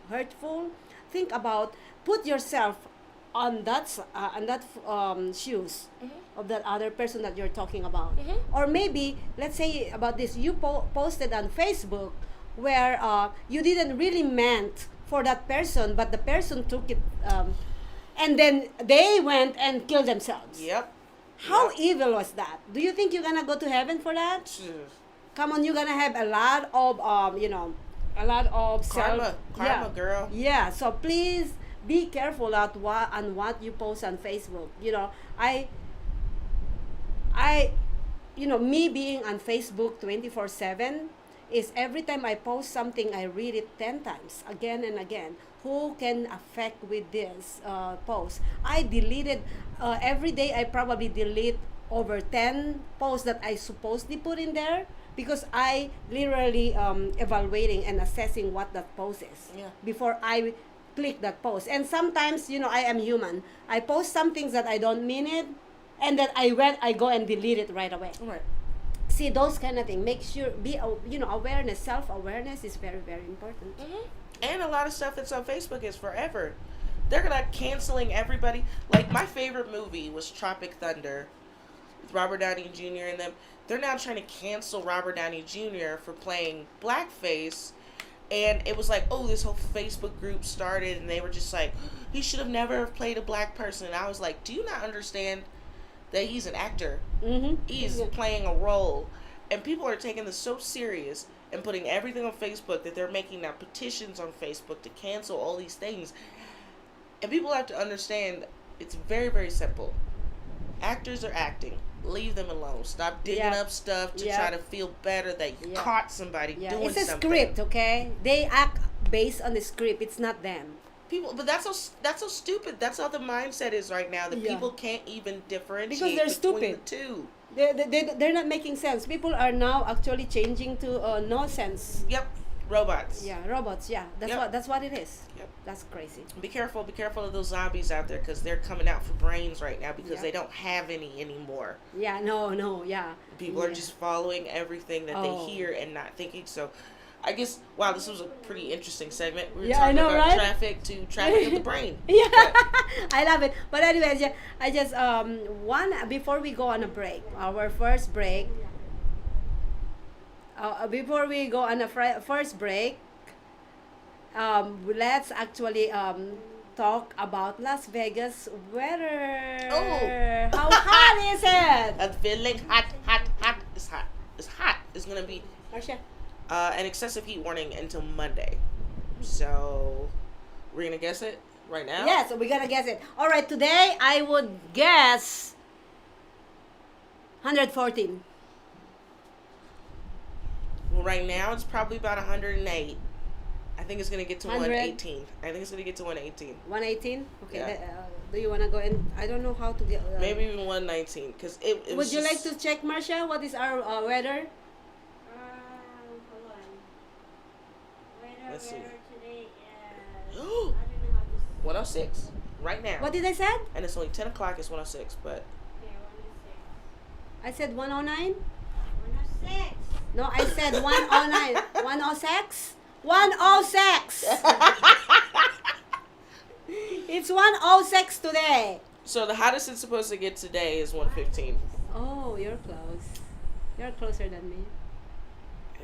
hurtful, think about, put yourself on that shoes of that other person that you're talking about. Or maybe let's say about this, you posted on Facebook where you didn't really meant for that person, but the person took it, and then they went and killed themselves. Yep. How evil was that? Do you think you're gonna go to heaven for that? Come on, you're gonna have a lot of karma, girl. Yeah. So please be careful on what you post on Facebook. Me being on Facebook 24/7. is every time I post something, I read it 10 times, again and again. Who can affect with this post? I deleted, every day I probably delete over 10 posts that I supposedly put in there because I literally evaluating and assessing what that post is before I click that post. And sometimes, I am human. I post some things that I don't mean it, and then I go and delete it right away. Right. See, those kind of things. Make sure, awareness, self-awareness is very, very important. Mm-hmm. And a lot of stuff that's on Facebook is forever. They're gonna canceling everybody. Like, my favorite movie was Tropic Thunder with Robert Downey Jr. and them. They're now trying to cancel Robert Downey Jr. for playing blackface. And it was like, oh, this whole Facebook group started, and they were just like, he should have never played a black person. And I was like, do you not understand that he's an actor? Mm-hmm. He's playing a role. And people are taking this so serious and putting everything on Facebook that they're making now petitions on Facebook to cancel all these things. And people have to understand it's very, very simple. Actors are acting. Leave them alone. Stop digging up stuff to try to feel better that you caught somebody doing something. It's a script, okay? They act based on the script. It's not them. People, but that's so stupid. That's how the mindset is right now. That people can't even differentiate because they're between stupid. the two. They're not making sense. People are now actually changing to no sense. Yep, robots. Yeah, robots. Yeah, that's what it is. Yep. That's crazy. Be careful of those zombies out there because they're coming out for brains right now because they don't have any anymore. Yeah, no, yeah. People are just following everything that they hear and not thinking. So, I guess, wow, this was a pretty interesting segment. We were talking about traffic of the brain. Yeah, I love it. But anyways, I just before we go on a break, our first break. Before we go on a first break, let's actually talk about Las Vegas weather. Oh, how hot is it? I'm feeling hot. It's hot. It's hot. It's gonna be an excessive heat warning until Monday. So we're gonna guess it right now. Yeah, so we're gonna guess it. All right, today I would guess 114. Well, right now it's probably about 108. I think it's gonna get to 118. I think it's gonna get to 118. 118. Okay. Yeah. Do you wanna go in? I don't know how to get. Maybe even 119 because it Would you like to check, Marcia? What is our weather? Hold on. Let's see. Today is, I 106 right now. What did I say? And it's only 10 o'clock. It's 106, but I said 109. 106. No, I said 109. 106. 106. It's 106 today. So the hottest it's supposed to get today is 115. Oh, you're close. You're closer than me.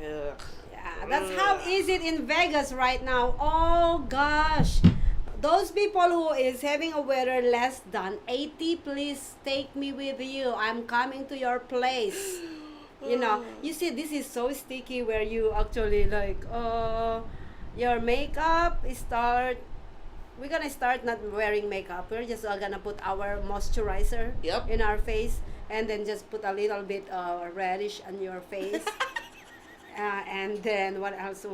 Ugh. Yeah, that's how is it in Vegas right now. Oh gosh. Those people who is having a weather less than 80, please take me with you. I'm coming to your place. You see, this is so sticky where you actually like, your makeup we're gonna start not wearing makeup. We're just gonna put our moisturizer in our face and then just put a little bit reddish on your face. And then what else?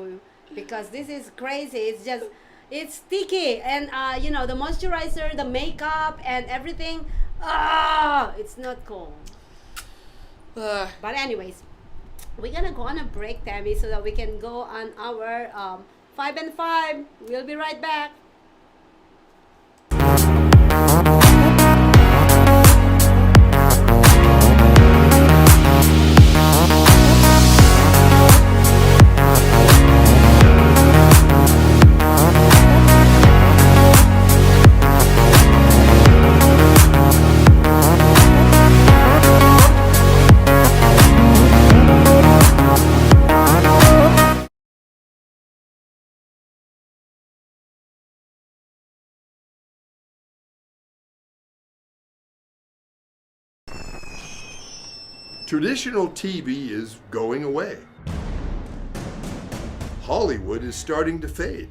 Because this is crazy. It's sticky. And, the moisturizer, the makeup, and everything, it's not cool. But anyways, we're gonna go on a break, Tammy, so that we can go on our 5 and 5. We'll be right back. Traditional TV is going away. Hollywood is starting to fade.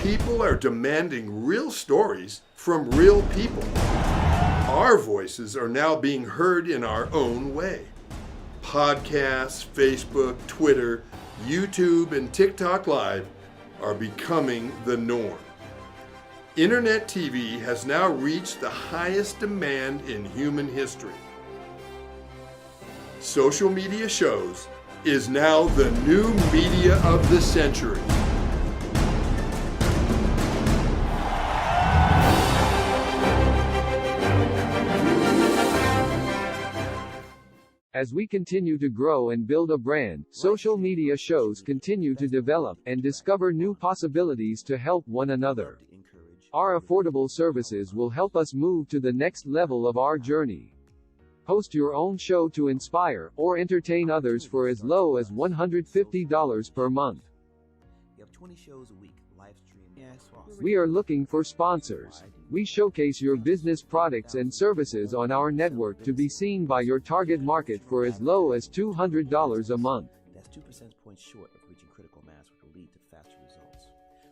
People are demanding real stories from real people. Our voices are now being heard in our own way. podcasts, Facebook, Twitter, YouTube, and TikTok Live are becoming the norm. Internet TV has now reached the highest demand in human history. Social media shows is now the new media of the century. As we continue to grow and build a brand, social media shows continue to develop and discover new possibilities to help one another. Our affordable services will help us move to the next level of our journey. Host your own show to inspire or entertain others for as low as $150 per month. You have 20 shows a week, live stream. We are looking for sponsors. We showcase your business products and services on our network to be seen by your target market for as low as $200 a month. That's 2 percentage points short of reaching critical mass, which will lead to faster results.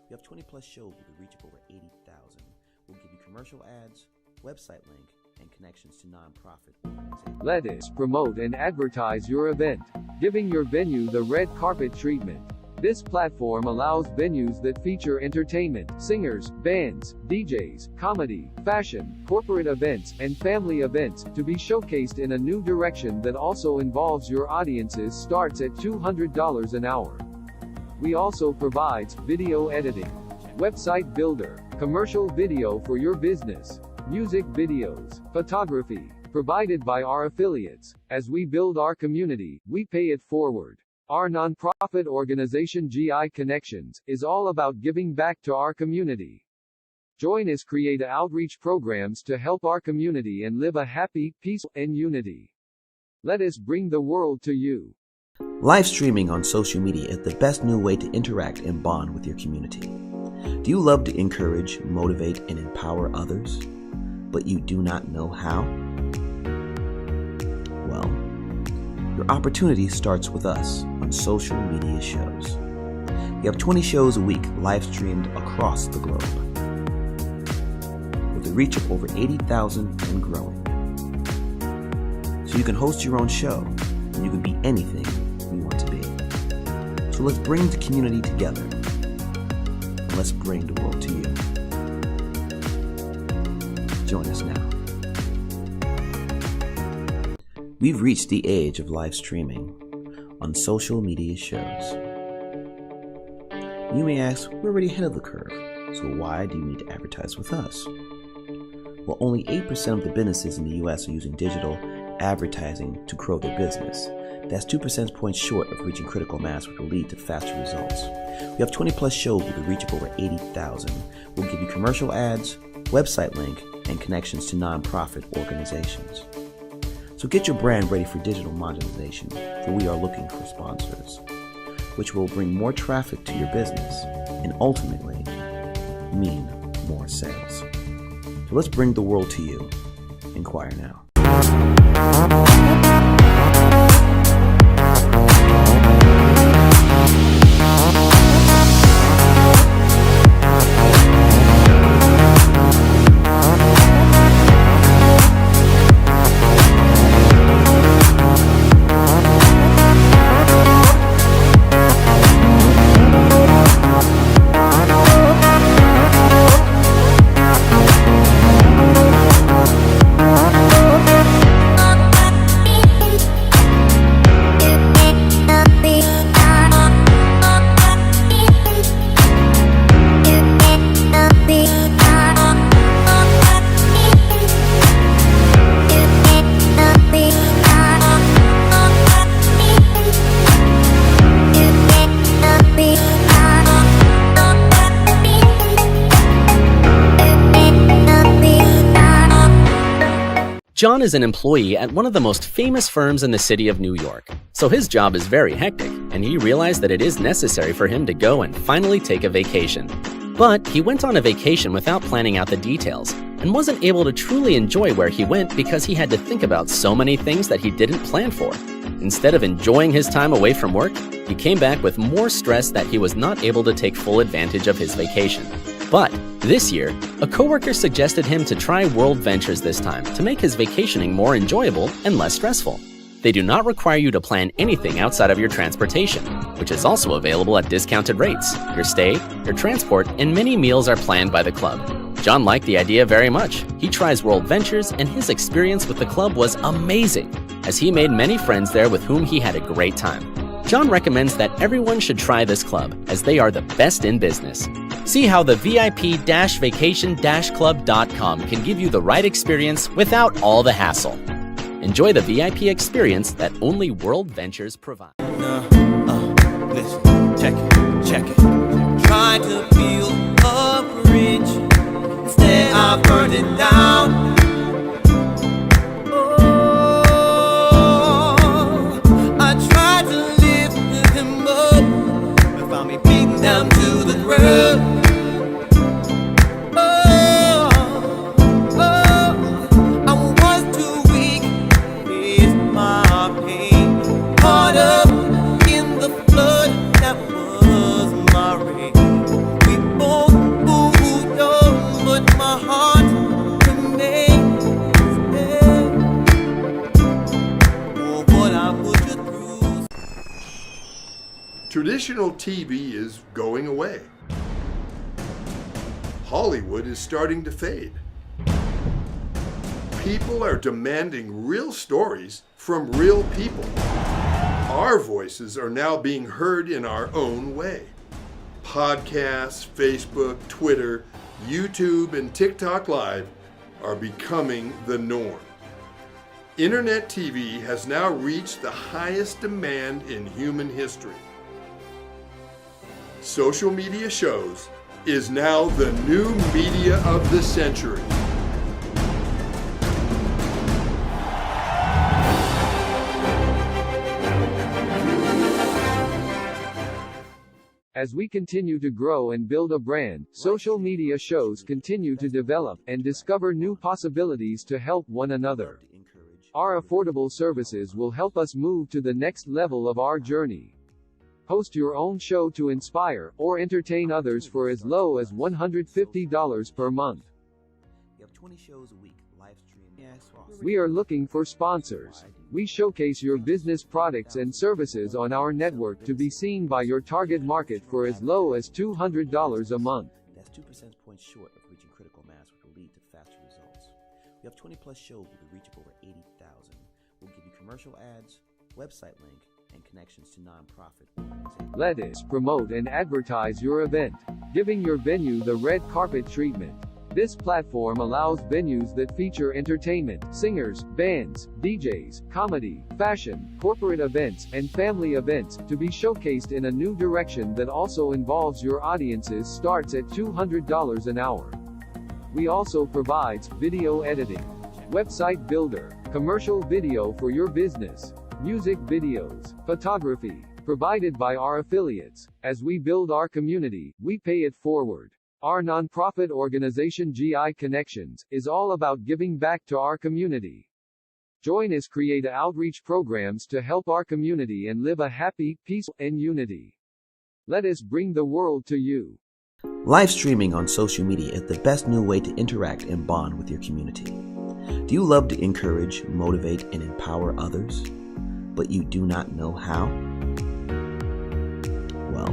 We have 20 plus shows with a reach of over 80,000. We'll give you commercial ads, website link, and connections to nonprofit organizations. Let us promote and advertise your event, giving your venue the red carpet treatment. This platform allows venues that feature entertainment, singers, bands, DJs, comedy, fashion, corporate events, and family events to be showcased in a new direction that also involves your audiences starts at $200 an hour. We also provides video editing, website builder, commercial video for your business, music videos, photography, provided by our affiliates. As we build our community, we pay it forward. Our nonprofit organization GI Connections is all about giving back to our community. Join us create outreach programs to help our community and live a happy, peaceful, and unity. Let us bring the world to you. Live streaming on social media is the best new way to interact and bond with your community. Do you love to encourage, motivate, and empower others, but you do not know how? Well, your opportunity starts with us on social media shows. You have 20 shows a week live streamed across the globe, with a reach of over 80,000 and growing. So you can host your own show, and you can be anything you want to be. So let's bring the community together, and let's bring the world to you. Join us now. We've reached the age of live streaming on social media shows. You may ask, we're already ahead of the curve, so why do you need to advertise with us? Well, only 8% of the businesses in the US are using digital advertising to grow their business. That's 2 percentage points short of reaching critical mass, which will lead to faster results. We have 20 plus shows with a reach of over 80,000. We'll give you commercial ads, website link, and connections to nonprofit organizations. So get your brand ready for digital monetization, for we are looking for sponsors, which will bring more traffic to your business and ultimately mean more sales. So let's bring the world to you. Inquire now. John is an employee at one of the most famous firms in the city of New York, so his job is very hectic, and he realized that it is necessary for him to go and finally take a vacation. But he went on a vacation without planning out the details, and wasn't able to truly enjoy where he went because he had to think about so many things that he didn't plan for. Instead of enjoying his time away from work, he came back with more stress that he was not able to take full advantage of his vacation. But this year, a coworker suggested him to try World Ventures this time to make his vacationing more enjoyable and less stressful. They do not require you to plan anything outside of your transportation, which is also available at discounted rates. Your stay, your transport, and many meals are planned by the club. John liked the idea very much. He tries World Ventures, and his experience with the club was amazing, as he made many friends there with whom he had a great time. John recommends that everyone should try this club, as they are the best in business. See how the VIP-vacation-club.com can give you the right experience without all the hassle. Enjoy the VIP experience that only World Ventures provides. Listen, check it. Tried to build a bridge, instead I burned it down. Oh, I tried to lift him up, but found me beating down to the ground. Traditional TV is going away. Hollywood is starting to fade. People are demanding real stories from real people. Our voices are now being heard in our own way. Podcasts, Facebook, Twitter, YouTube, and TikTok Live are becoming the norm. Internet TV has now reached the highest demand in human history. Social media shows is now the new media of the century. As we continue to grow and build a brand, social media shows continue to develop and discover new possibilities to help one another. Our affordable services will help us move to the next level of our journey. Host your own show to inspire or entertain others for as low as $150 per month. You have 20 shows a week, live stream. We are looking for sponsors. We showcase your business products and services on our network to be seen by your target market for as low as $200 a month. That's 2 percentage points short of reaching critical mass, which will lead to faster results. We have 20 plus shows with a reach of over 80,000. We'll give you commercial ads, website link, and connections to nonprofit organizations. Let us promote and advertise your event, giving your venue the red carpet treatment. This platform allows venues that feature entertainment, singers, bands, DJs, comedy, fashion, corporate events, and family events to be showcased in a new direction that also involves your audiences starts at $200 an hour. We also provides video editing, website builder, commercial video for your business, music videos, photography, provided by our affiliates. As we build our community, we pay it forward. Our nonprofit organization GI Connections is all about giving back to our community. Join us create outreach programs to help our community and live a happy, peaceful, and unity. Let us bring the world to you. Live streaming on social media is the best new way to interact and bond with your community. Do you love to encourage, motivate, and empower others, but you do not know how? Well,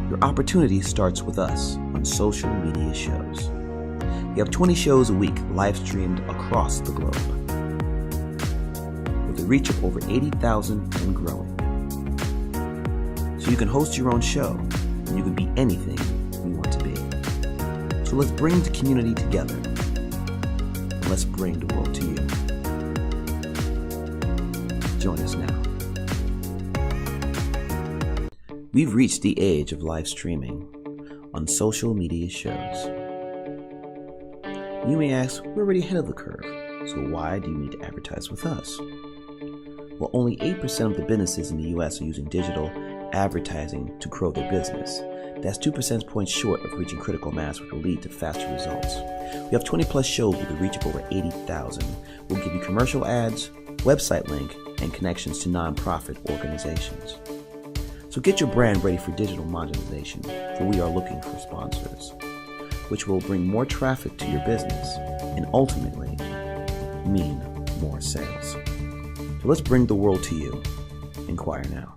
your opportunity starts with us on social media shows. We have 20 shows a week live streamed across the globe, with a reach of over 80,000 and growing. So you can host your own show, and you can be anything you want to be. So let's bring the community together, and let's bring the world to you. Join us now. We've reached the age of live streaming on social media shows. You may ask, we're already ahead of the curve, so why do you need to advertise with us? Well, only 8% of the businesses in the US are using digital advertising to grow their business. That's 2 percentage points short of reaching critical mass, which will lead to faster results. We have 20 plus shows with a reach of over 80,000. We'll give you commercial ads, website link, and connections to nonprofit organizations. So get your brand ready for digital monetization, for we are looking for sponsors, which will bring more traffic to your business and ultimately mean more sales. So let's bring the world to you. Inquire now.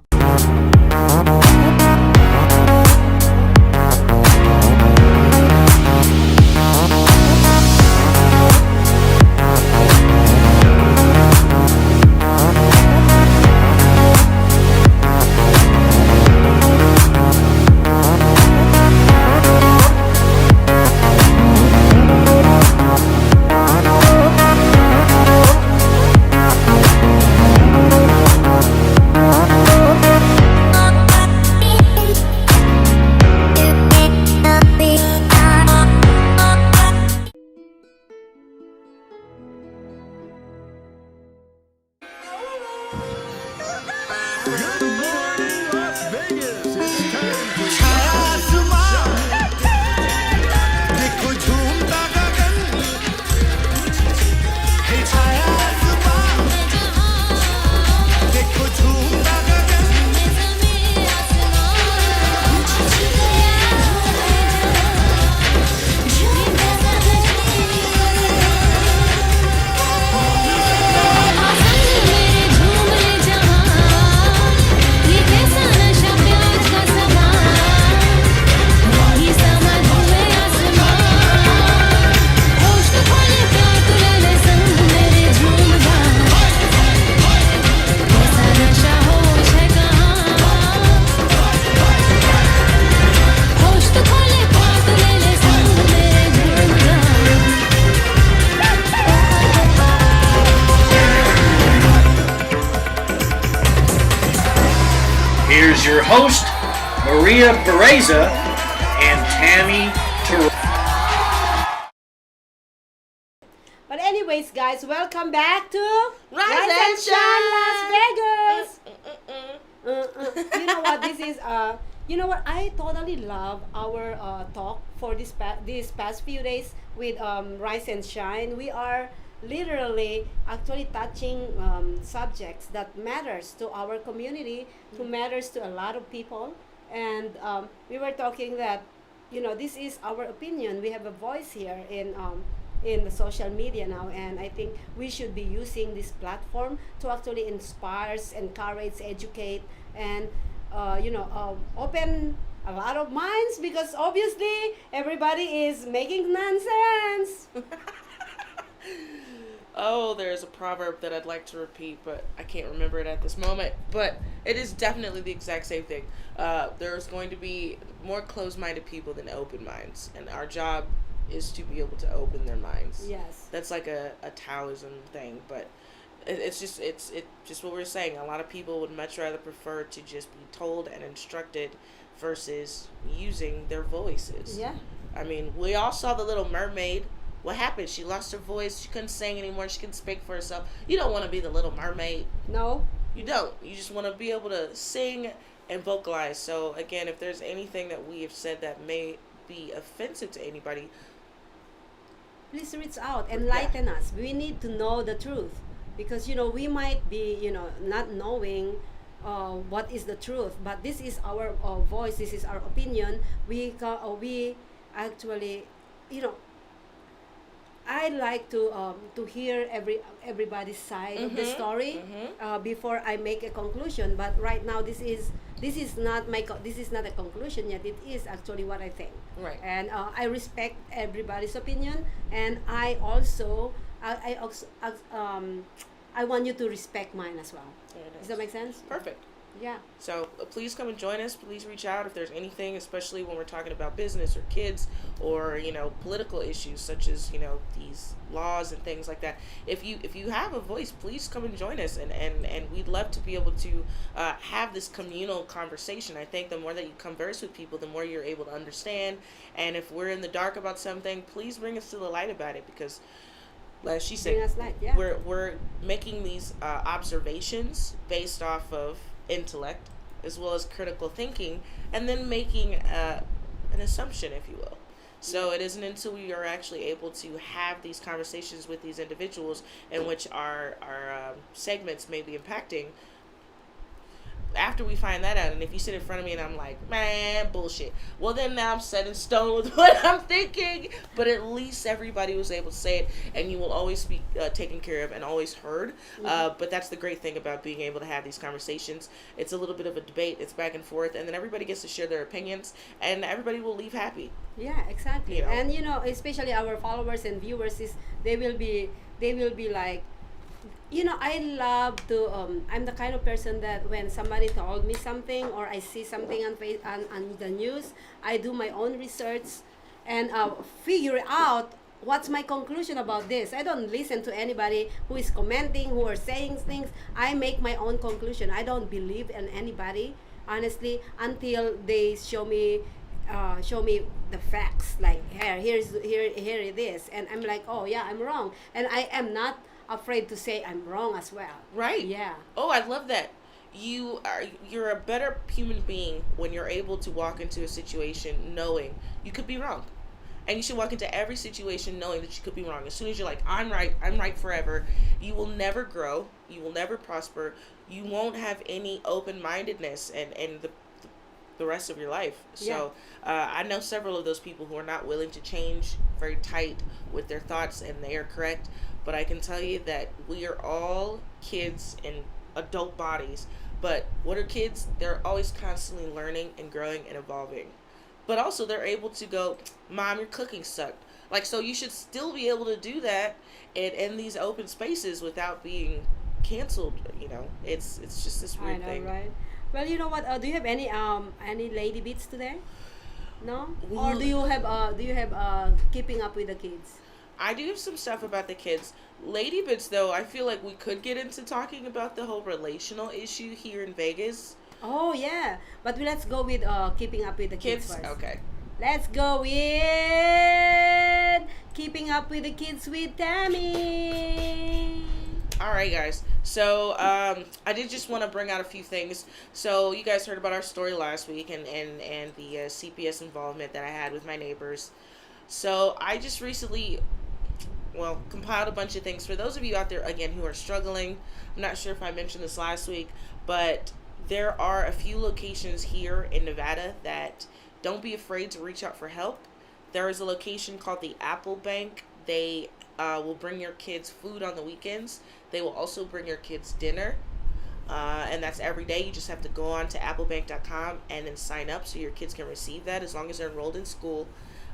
Here's your host, Pureza and Tammy, Terrell. But anyways, guys, welcome back to Rise and Shine Las Vegas. You know what? This is you know what? I totally love our talk for these past few days with Rise and Shine. We are literally actually touching subjects that matters to our community, who matters to a lot of people, and we were talking that, you know, this is our opinion. We have a voice here in the social media now, and I think we should be using this platform to actually inspire, encourage, educate, and open a lot of minds, because obviously everybody is making nonsense. Oh, there's a proverb that I'd like to repeat, but I can't remember it at this moment. But it is definitely the exact same thing. There's going to be more closed-minded people than open minds, and our job is to be able to open their minds. Yes. That's like a Taoism thing, but it's just what we're saying. A lot of people would much rather prefer to just be told and instructed versus using their voices. Yeah. I mean, we all saw The Little Mermaid. What happened? She lost her voice. She couldn't sing anymore. She couldn't speak for herself. You don't want to be the Little Mermaid. No. You don't. You just want to be able to sing and vocalize. So, again, if there's anything that we have said that may be offensive to anybody, please reach out, enlighten us. We need to know the truth, because, you know, we might be, you know, not knowing what is the truth, but this is our voice. This is our opinion. We actually, you know, I like to hear everybody's side of the story before I make a conclusion. But right now, this is not a conclusion yet. It is actually what I think. Right. And I respect everybody's opinion, and I also I want you to respect mine as well. Does that make sense? Perfect. Yeah. So please come and join us. Please reach out if there's anything, especially when we're talking about business or kids or, you know, political issues such as, you know, these laws and things like that. If you have a voice, please come and join us, and we'd love to be able to have this communal conversation. I think the more that you converse with people, the more you're able to understand. And if we're in the dark about something, please bring us to the light about it, because as she said, yeah. we're making these observations based off of intellect as well as critical thinking, and then making an assumption, if you will. So it isn't until we are actually able to have these conversations with these individuals in which our segments may be impacting. after we find that out, and if you sit in front of me and I'm like, man, bullshit, well then now I'm set in stone with what I'm thinking. But at least everybody was able to say it, and you will always be taken care of and always heard. But that's the great thing about being able to have these conversations. It's a little bit of a debate. It's back and forth, and then everybody gets to share their opinions, and everybody will leave happy. Yeah, exactly. You know? And especially our followers and viewers, they will be like, I love to. I'm the kind of person that when somebody told me something or I see something on the news, I do my own research and figure out what's my conclusion about this. I don't listen to anybody who is commenting, who are saying things. I make my own conclusion. I don't believe in anybody, honestly, until they show me the facts. Like here it is, and I'm like, oh yeah, I'm wrong, and I am not afraid to say I'm wrong as well. Right. Yeah. Oh, I love that. You're a better human being when you're able to walk into a situation knowing you could be wrong. And you should walk into every situation knowing that you could be wrong. As soon as you're like, I'm right forever, you will never grow, you will never prosper, you won't have any open-mindedness and the rest of your life. So I know several of those people who are not willing to change, very tight with their thoughts, and they are correct. But I can tell you that we are all kids in adult bodies. But what are kids? They're always constantly learning and growing and evolving. But also they're able to go, Mom, your cooking sucked. Like, so you should still be able to do that in these open spaces without being canceled. It's just this weird thing. Right? Well, you know what? Do you have any lady beats today? No? Or do you have keeping up with the kids? I do have some stuff about the kids. Lady bits, though, I feel like we could get into talking about the whole relational issue here in Vegas. Oh yeah, but let's go with keeping up with the kids first. Okay. Let's go with keeping up with the kids with Tammy. All right, guys. So I did just want to bring out a few things. So you guys heard about our story last week and the CPS involvement that I had with my neighbors. So I just recently, compiled a bunch of things. For those of you out there, again, who are struggling, I'm not sure if I mentioned this last week, but there are a few locations here in Nevada that don't be afraid to reach out for help. There is a location called the Apple Bank. They will bring your kids food on the weekends. They will also bring your kids dinner. And that's every day. You just have to go on to applebank.com and then sign up so your kids can receive that as long as they're enrolled in school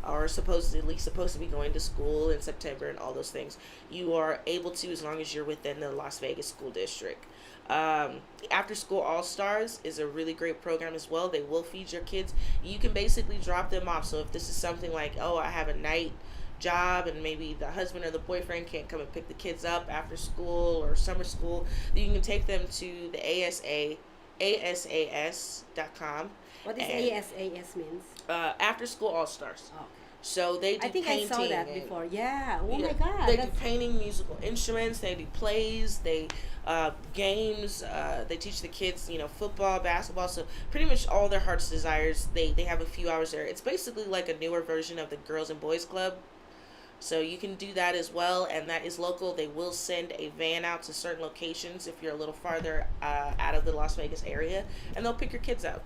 or supposed to be going to school in September and all those things. You are able to as long as you're within the Las Vegas school district. After School All-Stars is a really great program as well. They will feed your kids. You can basically drop them off. So if this is something like, I have a night job and maybe the husband or the boyfriend can't come and pick the kids up after school or summer school, then you can take them to the ASAS.com. What does ASAS means? After School All-Stars. Oh. So they do painting. I saw that before. Yeah. Oh my God. They do painting, musical instruments. They do plays. They games. They teach the kids, football, basketball. So pretty much all their heart's desires. They have a few hours there. It's basically like a newer version of the Girls and Boys Club. So you can do that as well, and that is local. They will send a van out to certain locations if you're a little farther out of the Las Vegas area, and they'll pick your kids up,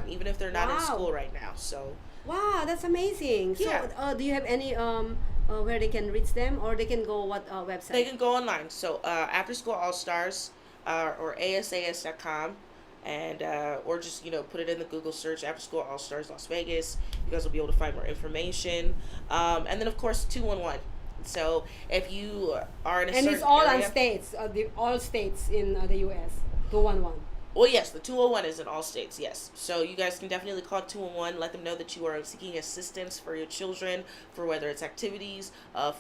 even if they're not in school right now. So. Wow, that's amazing. So, do you have any where they can reach them, or they can go what website? They can go online. So After School All Stars or ASAS.com, and or just put it in the Google search After School All Stars Las Vegas. You guys will be able to find more information. And then of course 211. So if you are in a certain it's all area, on states, all states in the U.S. 211. Well, yes, the 201 is in all states, yes. So you guys can definitely call 211, let them know that you are seeking assistance for your children, for whether it's activities,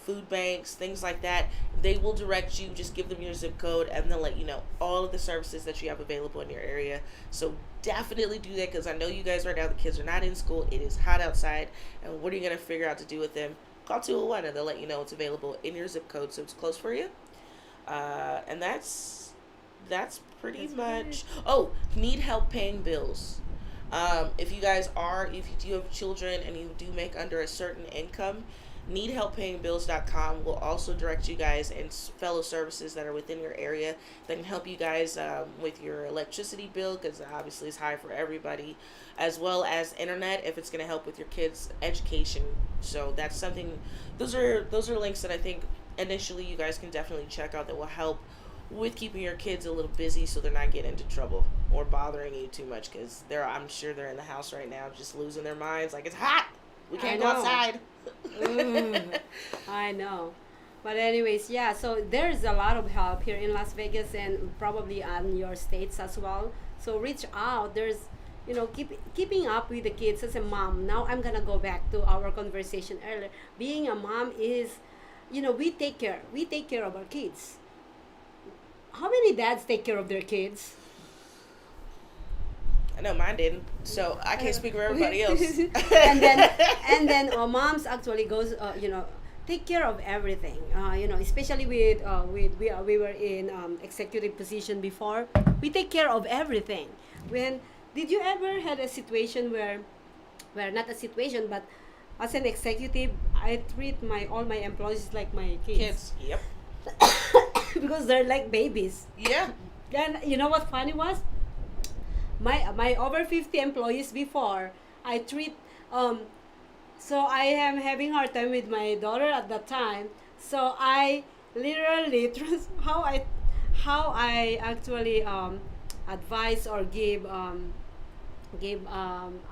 food banks, things like that. They will direct you, just give them your zip code, and they'll let you know all of the services that you have available in your area. So definitely do that, because I know you guys right now, the kids are not in school, it is hot outside, and what are you going to figure out to do with them? Call 201, and they'll let you know what's available in your zip code, so it's close for you. And that's pretty much. Oh, need help paying bills. If you do have children and you do make under a certain income, needhelppayingbills.com will also direct you guys and fellow services that are within your area that can help you guys with your electricity bill, because obviously it's high for everybody, as well as internet if it's going to help with your kids' education. So that's something, those are links that I think initially you guys can definitely check out that will help with keeping your kids a little busy so they're not getting into trouble or bothering you too much, because I'm sure they're in the house right now just losing their minds like it's hot. We can't go outside. I know. But anyways, yeah, so there's a lot of help here in Las Vegas and probably on your states as well. So reach out. There's, keeping up with the kids as a mom. Now I'm going to go back to our conversation earlier. Being a mom is, we take care of our kids. How many dads take care of their kids? I know mine didn't, so I can't speak for everybody else. and then moms actually goes, take care of everything. Especially with we were in executive position before. We take care of everything. Did you ever had a situation where not a situation, but as an executive, I treat all my employees like my kids. Yep. Because they're like babies. Yeah. And you know what funny was? My over 50 employees before, I treat so I am having hard time with my daughter at that time. So I literally how I actually advise or give a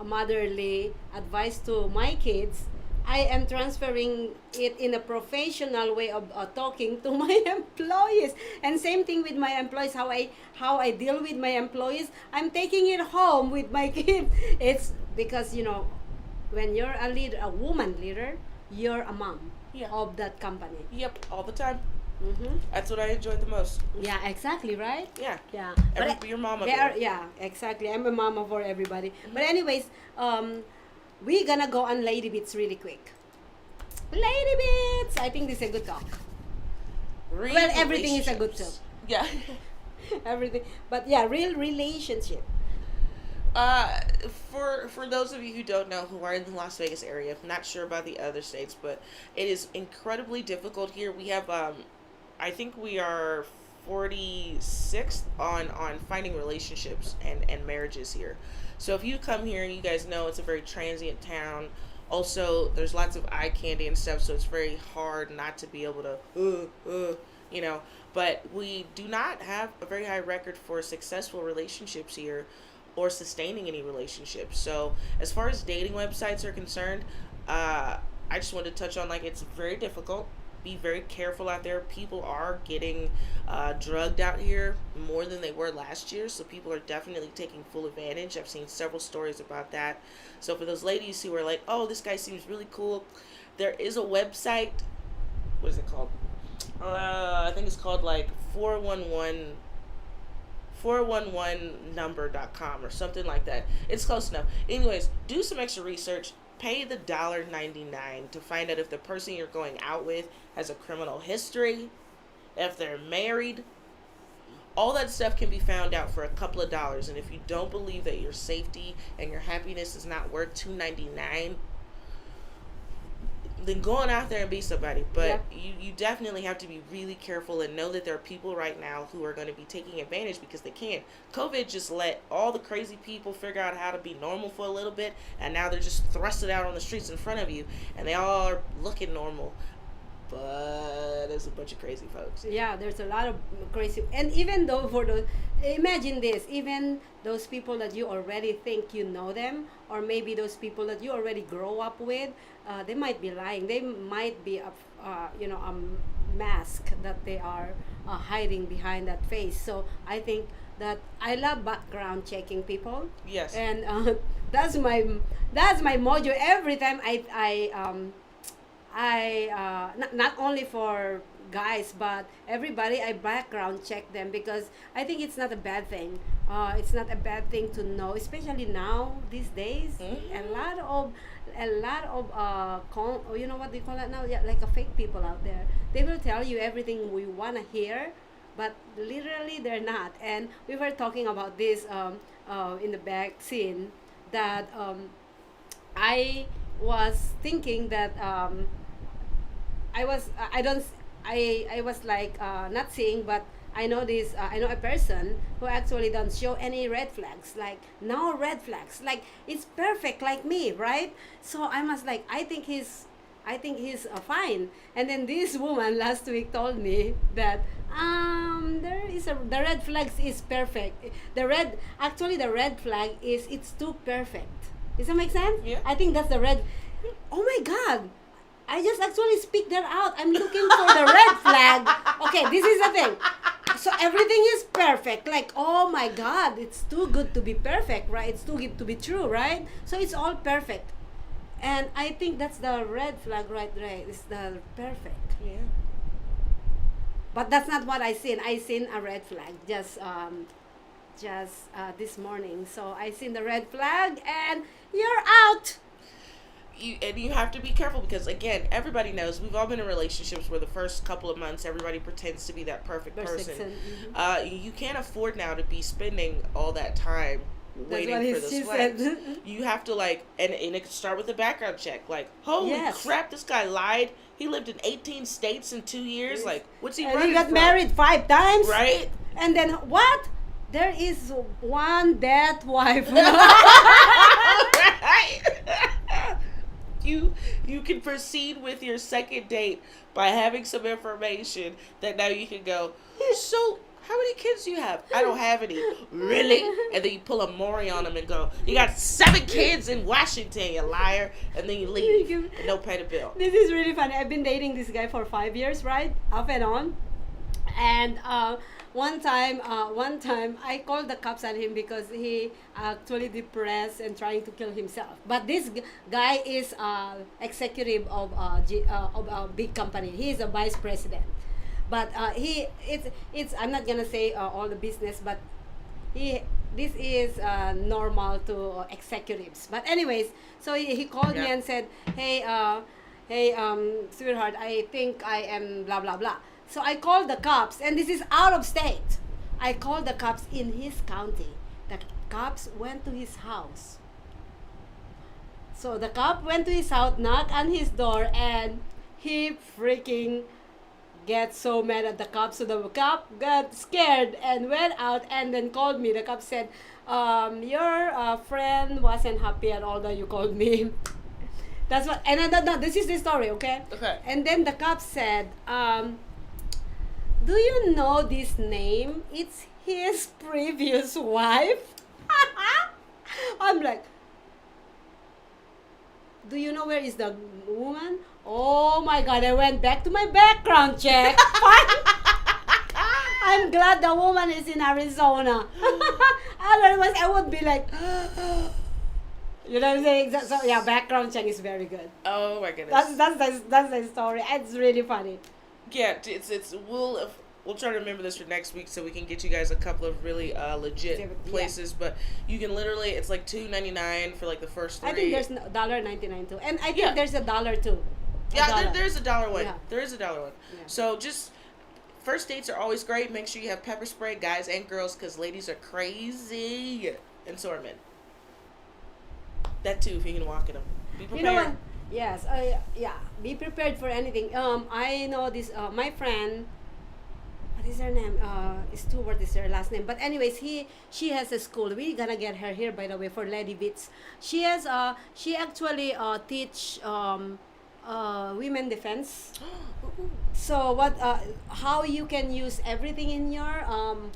motherly advice to my kids. I am transferring it in a professional way of talking to my employees, and same thing with my employees. How I deal with my employees, I'm taking it home with my kids. It's because when you're a leader, a woman leader, you're a mom of that company. Yep, all the time. Mm-hmm. That's what I enjoyed the most. Yeah, exactly, right? Yeah. Yeah. Your mama. Yeah, exactly. I'm a mama for everybody. Mm-hmm. But anyways, we're gonna go on Lady Bits really quick. Lady Bits! I think this is a good talk. Well, everything is a good talk. Yeah. Everything. But yeah, real relationship. For those of you who don't know, who are in the Las Vegas area, I'm not sure about the other states, but it is incredibly difficult here. We have, I think we are 46th on finding relationships and marriages here. So if you come here, you guys know it's a very transient town. Also, there's lots of eye candy and stuff, so it's very hard not to be able to, But we do not have a very high record for successful relationships here or sustaining any relationships. So as far as dating websites are concerned, I just wanted to touch on, it's very difficult. Be very careful out there. People are getting drugged out here more than they were last year, so people are definitely taking full advantage. I've seen several stories about that. So for those ladies who are like, oh, this guy seems really cool, there is a website. What is it called? I think it's called 411number.com or something like that. It's close enough. Anyways, do some extra research. Pay the $1.99 to find out if the person you're going out with has a criminal history, if they're married. All that stuff can be found out for a couple of dollars. And if you don't believe that your safety and your happiness is not worth $2.99, then go on out there and be somebody. But you definitely have to be really careful and know that there are people right now who are going to be taking advantage because they can. COVID just let all the crazy people figure out how to be normal for a little bit, and now they're just thrusted out on the streets in front of you, and they all are looking normal. But there's a bunch of crazy folks. Yeah, there's a lot of crazy. And even though imagine this, even those people that you already think you know them, or maybe those people that you already grow up with, they might be lying. They might be a mask that they are hiding behind that face. So I think that I love background checking people. Yes. And that's my mojo every time not only for guys but everybody, I background check them because I think it's not a bad thing. It's not a bad thing to know, especially now these days. Mm-hmm. A lot of you know what they call it now? Yeah, like a fake people out there. They will tell you everything we wanna hear, but literally they're not. And we were talking about this in the back scene that I was thinking that I was I don't I was like not seeing, but I know this. I know a person who actually don't show any red flags. Like no red flags. Like it's perfect, like me, right? So I must like. I think he's fine. And then this woman last week told me that the red flags is perfect. The red flag is it's too perfect. Does that make sense? Yeah. I think that's the red. Oh my God. I just actually speak that out. I'm looking for the red flag. Okay, this is the thing. So everything is perfect. Like, oh my God, it's too good to be perfect, right? It's too good to be true, right? So it's all perfect. And I think that's the red flag right there. It's the perfect. Yeah. But that's not what I seen. I seen a red flag just this morning. So I seen the red flag and you're out. You have to be careful because again, everybody knows we've all been in relationships where the first couple of months everybody pretends to be that perfect person. You can't afford now to be spending all that time waiting for this flag. You have to like, and it can start with a background check. Like, holy crap, this guy lied. He lived in 18 states in 2 years. Like, what's he running he got from? married 5 times, right? And then what? There is one dead wife. Right. You can proceed with your second date by having some information that now you can go, so how many kids do you have? I don't have any. Really? And then you pull a Maury on them and go, you got 7 kids in Washington, you liar. And then you leave and don't pay the bill. This is really funny. I've been dating this guy for 5 years, right? Off and on. And one time I called the cops on him because he actually depressed and trying to kill himself. But this guy is executive of a big company. He is a vice president. But it's I'm not gonna say all the business, but this is normal to executives. But anyways, so he called me and said, hey, sweetheart, I think I am blah blah blah. So I called the cops, and this is out of state. I called the cops in his county. The cops went to his house. So the cop went to his house, knocked on his door, and he freaking gets so mad at the cop. So the cop got scared and went out and then called me. The cop said, your friend wasn't happy at all that you called me. That's what, and no, this is the story, okay? Okay. And then the cop said, do you know this name? It's his previous wife. I'm like, do you know where is the woman? Oh my God, I went back to my background check. I'm glad the woman is in Arizona. Otherwise, I would be like, you know what I'm saying? So yeah, background check is very good. Oh my goodness. That's the story. It's really funny. Yeah, we'll try to remember this for next week so we can get you guys a couple of really legit places. But you can literally, it's like $2.99 for like the first 3. I think there's $1.99 too, and I think there's $1 too. There's $1 one. Yeah. There is $1 one. Yeah. So just first dates are always great. Make sure you have pepper spray, guys and girls, because ladies are crazy, and so are men. That too, if you can walk in them. Be prepared. You know what? Yes. Yeah. Be prepared for anything. I know this. My friend. What is her name? Stewart is her last name. But anyways, she has a school. We're gonna get her here, by the way, for Lady Bits. She has she actually teach women defense. So what? How you can use everything in your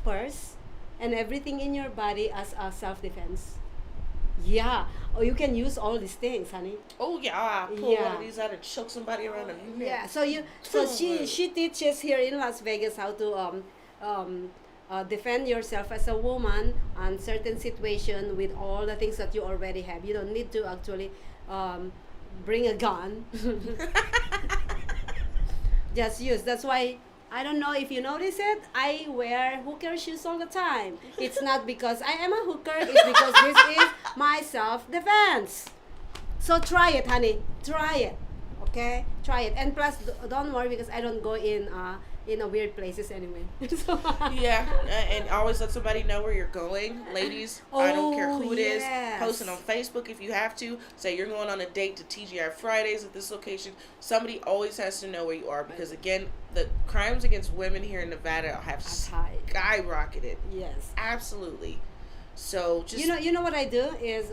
purse and everything in your body as a self-defense. Yeah. Oh, you can use all these things, honey. Oh yeah, pull one of these out and choke somebody around the neck. Yeah. So she teaches here in Las Vegas how to defend yourself as a woman on certain situation with all the things that you already have. You don't need to actually bring a gun. Just use. That's why. I don't know if you notice it, I wear hooker shoes all the time. It's not because I am a hooker, it's because this is my self-defense. So try it, honey. Try it. Okay? Try it. And plus, don't worry because I don't go in in a weird places anyway. So, Yeah, and always let somebody know where you're going. Ladies, I don't care who it is. yes. Post it on Facebook if you have to. Say you're going on a date to TGI Fridays at this location. Somebody always has to know where you are because, again, the crimes against women here in Nevada have high. skyrocketed. Yes. Absolutely. So just You know what I do is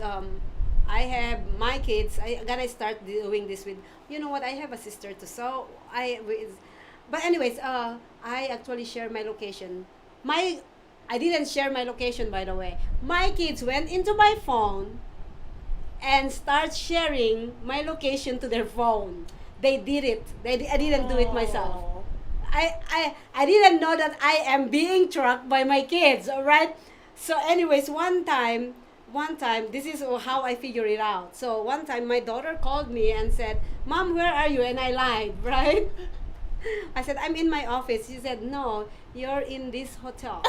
I have my kids. I gotta start doing this with. You know what? I have a sister too. So but anyways, I actually share my location. I didn't share my location, by the way. My kids went into my phone and start sharing my location to their phone. They did it. I didn't do it myself. I didn't know that I am being tracked by my kids. All right. So, anyways, one time, this is how I figure it out. So one time, my daughter called me and said, "Mom, where are you?" And I lied, right? I said, "I'm in my office." She said, "No, you're in this hotel."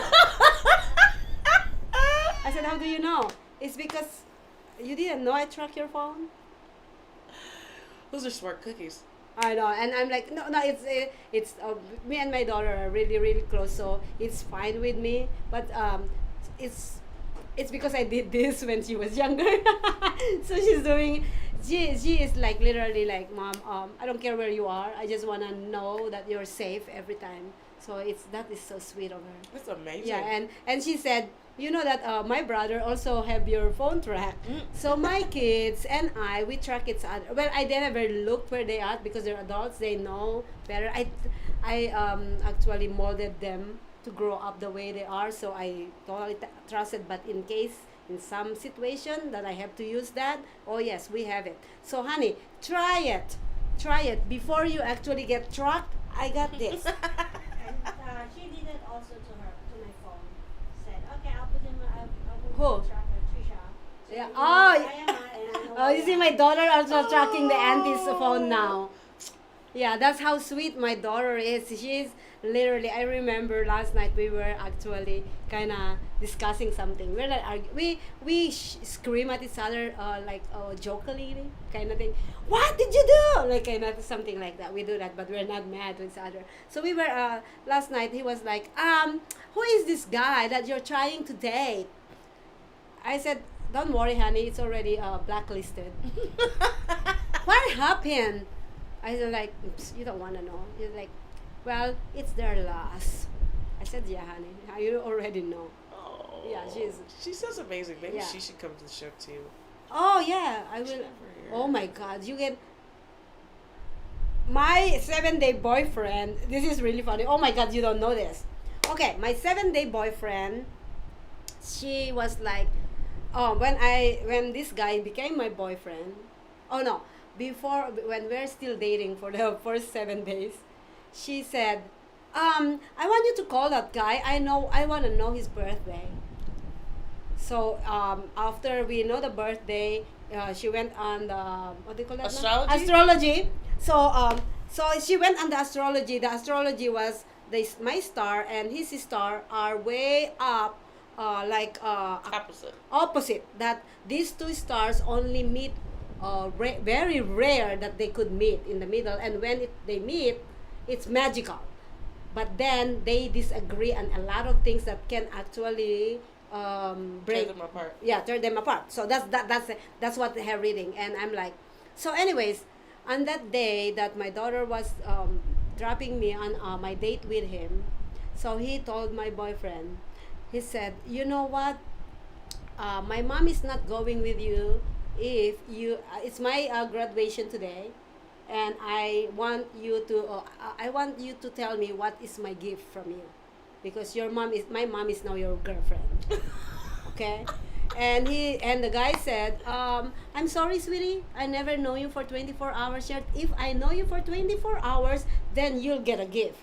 I said, "How do you know?" It's because you didn't know I track your phone. Those are smart cookies. I know, and I'm like, no, it's me and my daughter are really, really close, so it's fine with me. But it's because I did this when she was younger. So she is like literally like, "Mom, I don't care where you are. I just wanna know that you're safe every time." So that is so sweet of her. That's amazing. Yeah, and she said, "You know that my brother also have your phone track." So my kids and we track each other. Well, I never look where they are because they're adults. They know better. I actually molded them to grow up the way they are. So I totally trusted. But in some situation that I have to use that, oh yes, we have it. So honey, try it before you actually get tracked. I got this. And she did it also to my phone. Said, "Okay, I'll put in I Who? will track her, Trisha." So Yeah. you know, Oh, I am and I know Oh, you where see, I my am. daughter also tracking the auntie's phone now. Yeah, that's how sweet my daughter is. She's literally. I remember last night we were actually kind of discussing something. We're like we scream at each other like jokingly kind of thing. What did you do? Like kind of something like that. We do that, but we're not mad with each other. So we were last night. He was like, who is this guy that you're trying to date? I said, "Don't worry, honey. It's already blacklisted." What happened? I said, like, "Oops, you don't want to know." He's like, "Well, it's their loss." I said, "Yeah, honey. You already know." Oh. Yeah, She sounds amazing. Maybe Yeah. she should come to the show too. Oh, yeah. I She's will. never here. Oh, my God. You get... My 7-day boyfriend... This is really funny. Oh, my God. You don't know this. Okay. My 7-day boyfriend, she was like... Oh, when this guy became my boyfriend... Oh, no. Before, when we're still dating for the first 7 days, she said, I want you to call that guy. I want to know his birthday. So after we know the birthday, she went on the what do you call that? Astrology? Astrology. So she went on the astrology. The astrology was my star and his star are way up, opposite. That these two stars only meet. Very rare that they could meet in the middle, and when they meet, it's magical. But then they disagree on a lot of things that can actually break them apart. Yeah, tear them apart. So that's what they're reading, and I'm like, so anyways, on that day that my daughter was dropping me on my date with him, so he told my boyfriend, he said, "You know what? My mom is not going with you. If you it's my graduation today, and I want you to tell me what is my gift from you, because my mom is now your girlfriend." Okay. And the guy said, "I'm sorry, sweetie, I never know you for 24 hours yet. If I know you for 24 hours, then you'll get a gift."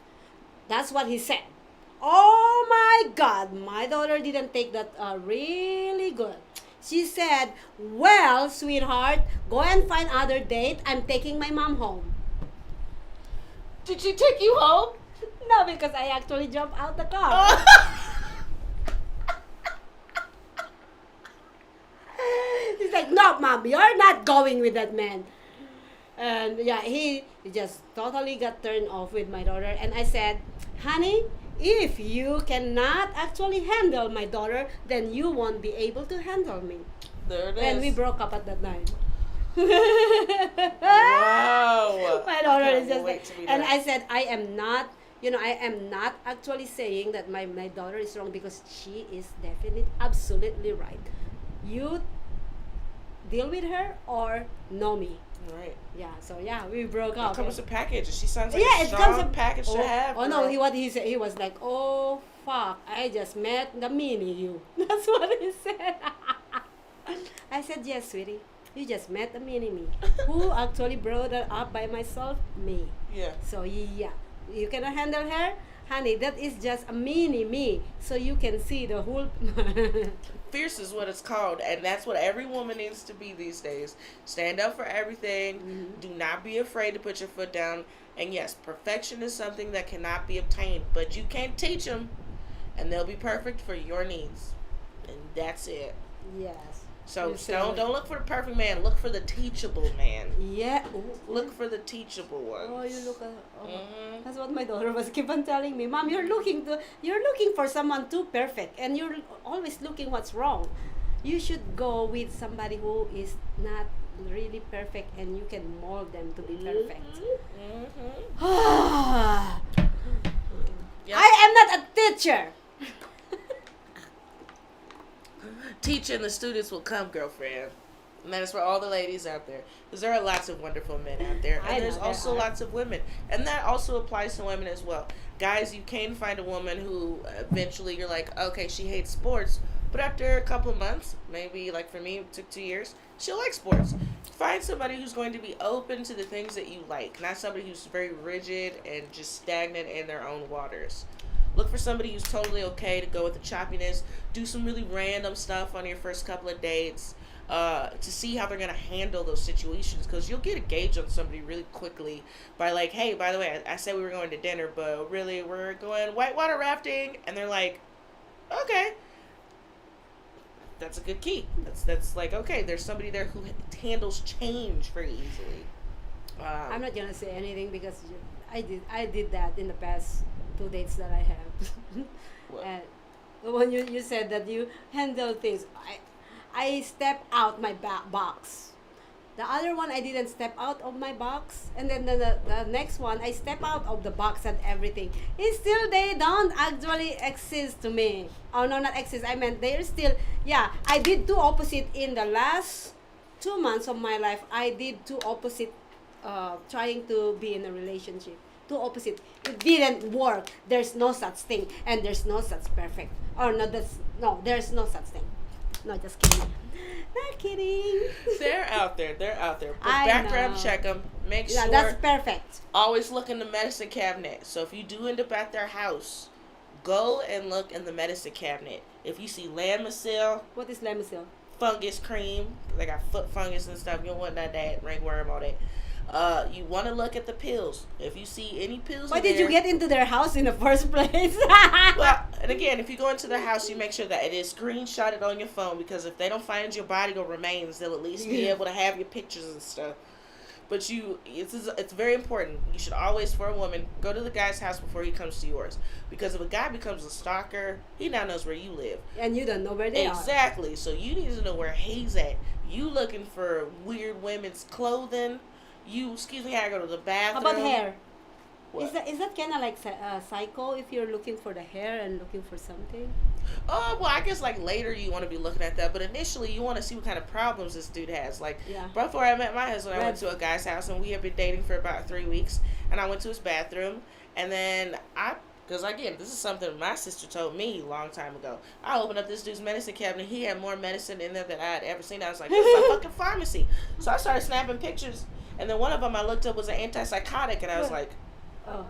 That's what he said. Oh my God, my daughter didn't take that really good. She said, "Well, sweetheart, go and find other date. I'm taking my mom home." Did she take you home? No, because I actually jumped out the car. He's like, "No, Mom, you're not going with that man." And yeah, he just totally got turned off with my daughter. And I said, honey, if you cannot actually handle my daughter, then you won't be able to handle me. There it is. And we broke up at that night. Wow. My daughter I is can't just wait like, to be and there. I said, I am not, I am not actually saying that my daughter is wrong, because she is definitely, absolutely right. You deal with her or know me. Right. Yeah, so yeah, we broke It up. comes with a package. She sounds like Yeah, a it strong comes a package to have. Oh no, girl. he said, he was like, oh fuck, I just met the mini you. That's what he said. I said, yes, sweetie, you just met the mini me. Who actually brought her up by myself? Me. Yeah. So yeah, you cannot handle her, honey. That is just a mini me. So you can see the whole. Fierce is what it's called, and that's what every woman needs to be these days. Stand up for everything. Mm-hmm. Do not be afraid to put your foot down. And yes, perfection is something that cannot be obtained, but you can teach them, and they'll be perfect for your needs. And that's it. Yes. So You said don't it. look for the perfect man. Look for the teachable man. Yeah. Look for the teachable ones. Oh, you look at. Oh. Mhm. That's what my daughter was keep on telling me. Mom, you're looking for someone too perfect, and you're always looking what's wrong. You should go with somebody who is not really perfect, and you can mold them to be perfect. Yep. I am not a teacher. Teaching the students will come, girlfriend. And that is for all the ladies out there. Because there are lots of wonderful men out there. I And know there's there also are. lots of women. And that also applies to women as well. Guys, you can find a woman who eventually you're like, okay, she hates sports. But after a couple months, maybe like for me, it took 2 years, she'll like sports. Find somebody who's going to be open to the things that you like. Not somebody who's very rigid and just stagnant in their own waters. Look for somebody who's totally okay to go with the choppiness. Do some really random stuff on your first couple of dates to see how they're going to handle those situations. Because you'll get a gauge on somebody really quickly by like, hey, by the way, I said we were going to dinner, but really we're going whitewater rafting. And they're like, okay. That's a good key. That's like, okay, there's somebody there who handles change very easily. I'm not gonna say anything because I did that in the past 2 dates that I have. What? And when you said that you handle things, I step out my box. The other one I didn't step out of my box, and then the next one I step out of the box and everything. It's still they don't actually exist to me. Oh no, not exist. I meant they're still. Yeah, I did two opposite in the last 2 months of my life. I did two opposite, trying to be in a relationship. Two opposite. It didn't work. There's no such thing, and there's no such perfect. Or no, there's no such thing. No, just kidding. Not kidding. They're out there. They're out there. But I background know. check them. Make Yeah, sure. that's perfect. Always look in the medicine cabinet. So if you do end up at their house, go and look in the medicine cabinet. If you see Lamisil, What is Lamisil? fungus cream, they got foot fungus and stuff. You don't want that ringworm, all that. You want to look at the pills. If you see any pills, Why in did you there- get into their house in the first place? Well, and again, if you go into the house, you make sure that it is screenshotted on your phone, because if they don't find your body or remains, they'll at least be able to have your pictures and stuff. But it's very important. You should always, for a woman, go to the guy's house before he comes to yours. Because if a guy becomes a stalker, he now knows where you live. And you don't know where they are. Exactly. So you need to know where he's at. You looking for weird women's clothing. Excuse me, I go to the How bathroom. about hair? What? Is that kind of like psycho if you're looking for the hair and looking for something? Oh, well, I guess like later you want to be looking at that, but initially you want to see what kind of problems this dude has. Like, Yeah. before I met my husband, I Right. went to a guy's house, and we had been dating for about 3 weeks, and I went to his bathroom, and then because again, this is something my sister told me a long time ago. I opened up this dude's medicine cabinet. He had more medicine in there than I had ever seen. I was like, this is a fucking pharmacy. So I started snapping pictures, and then one of them I looked up was an antipsychotic, and I was like, Oh.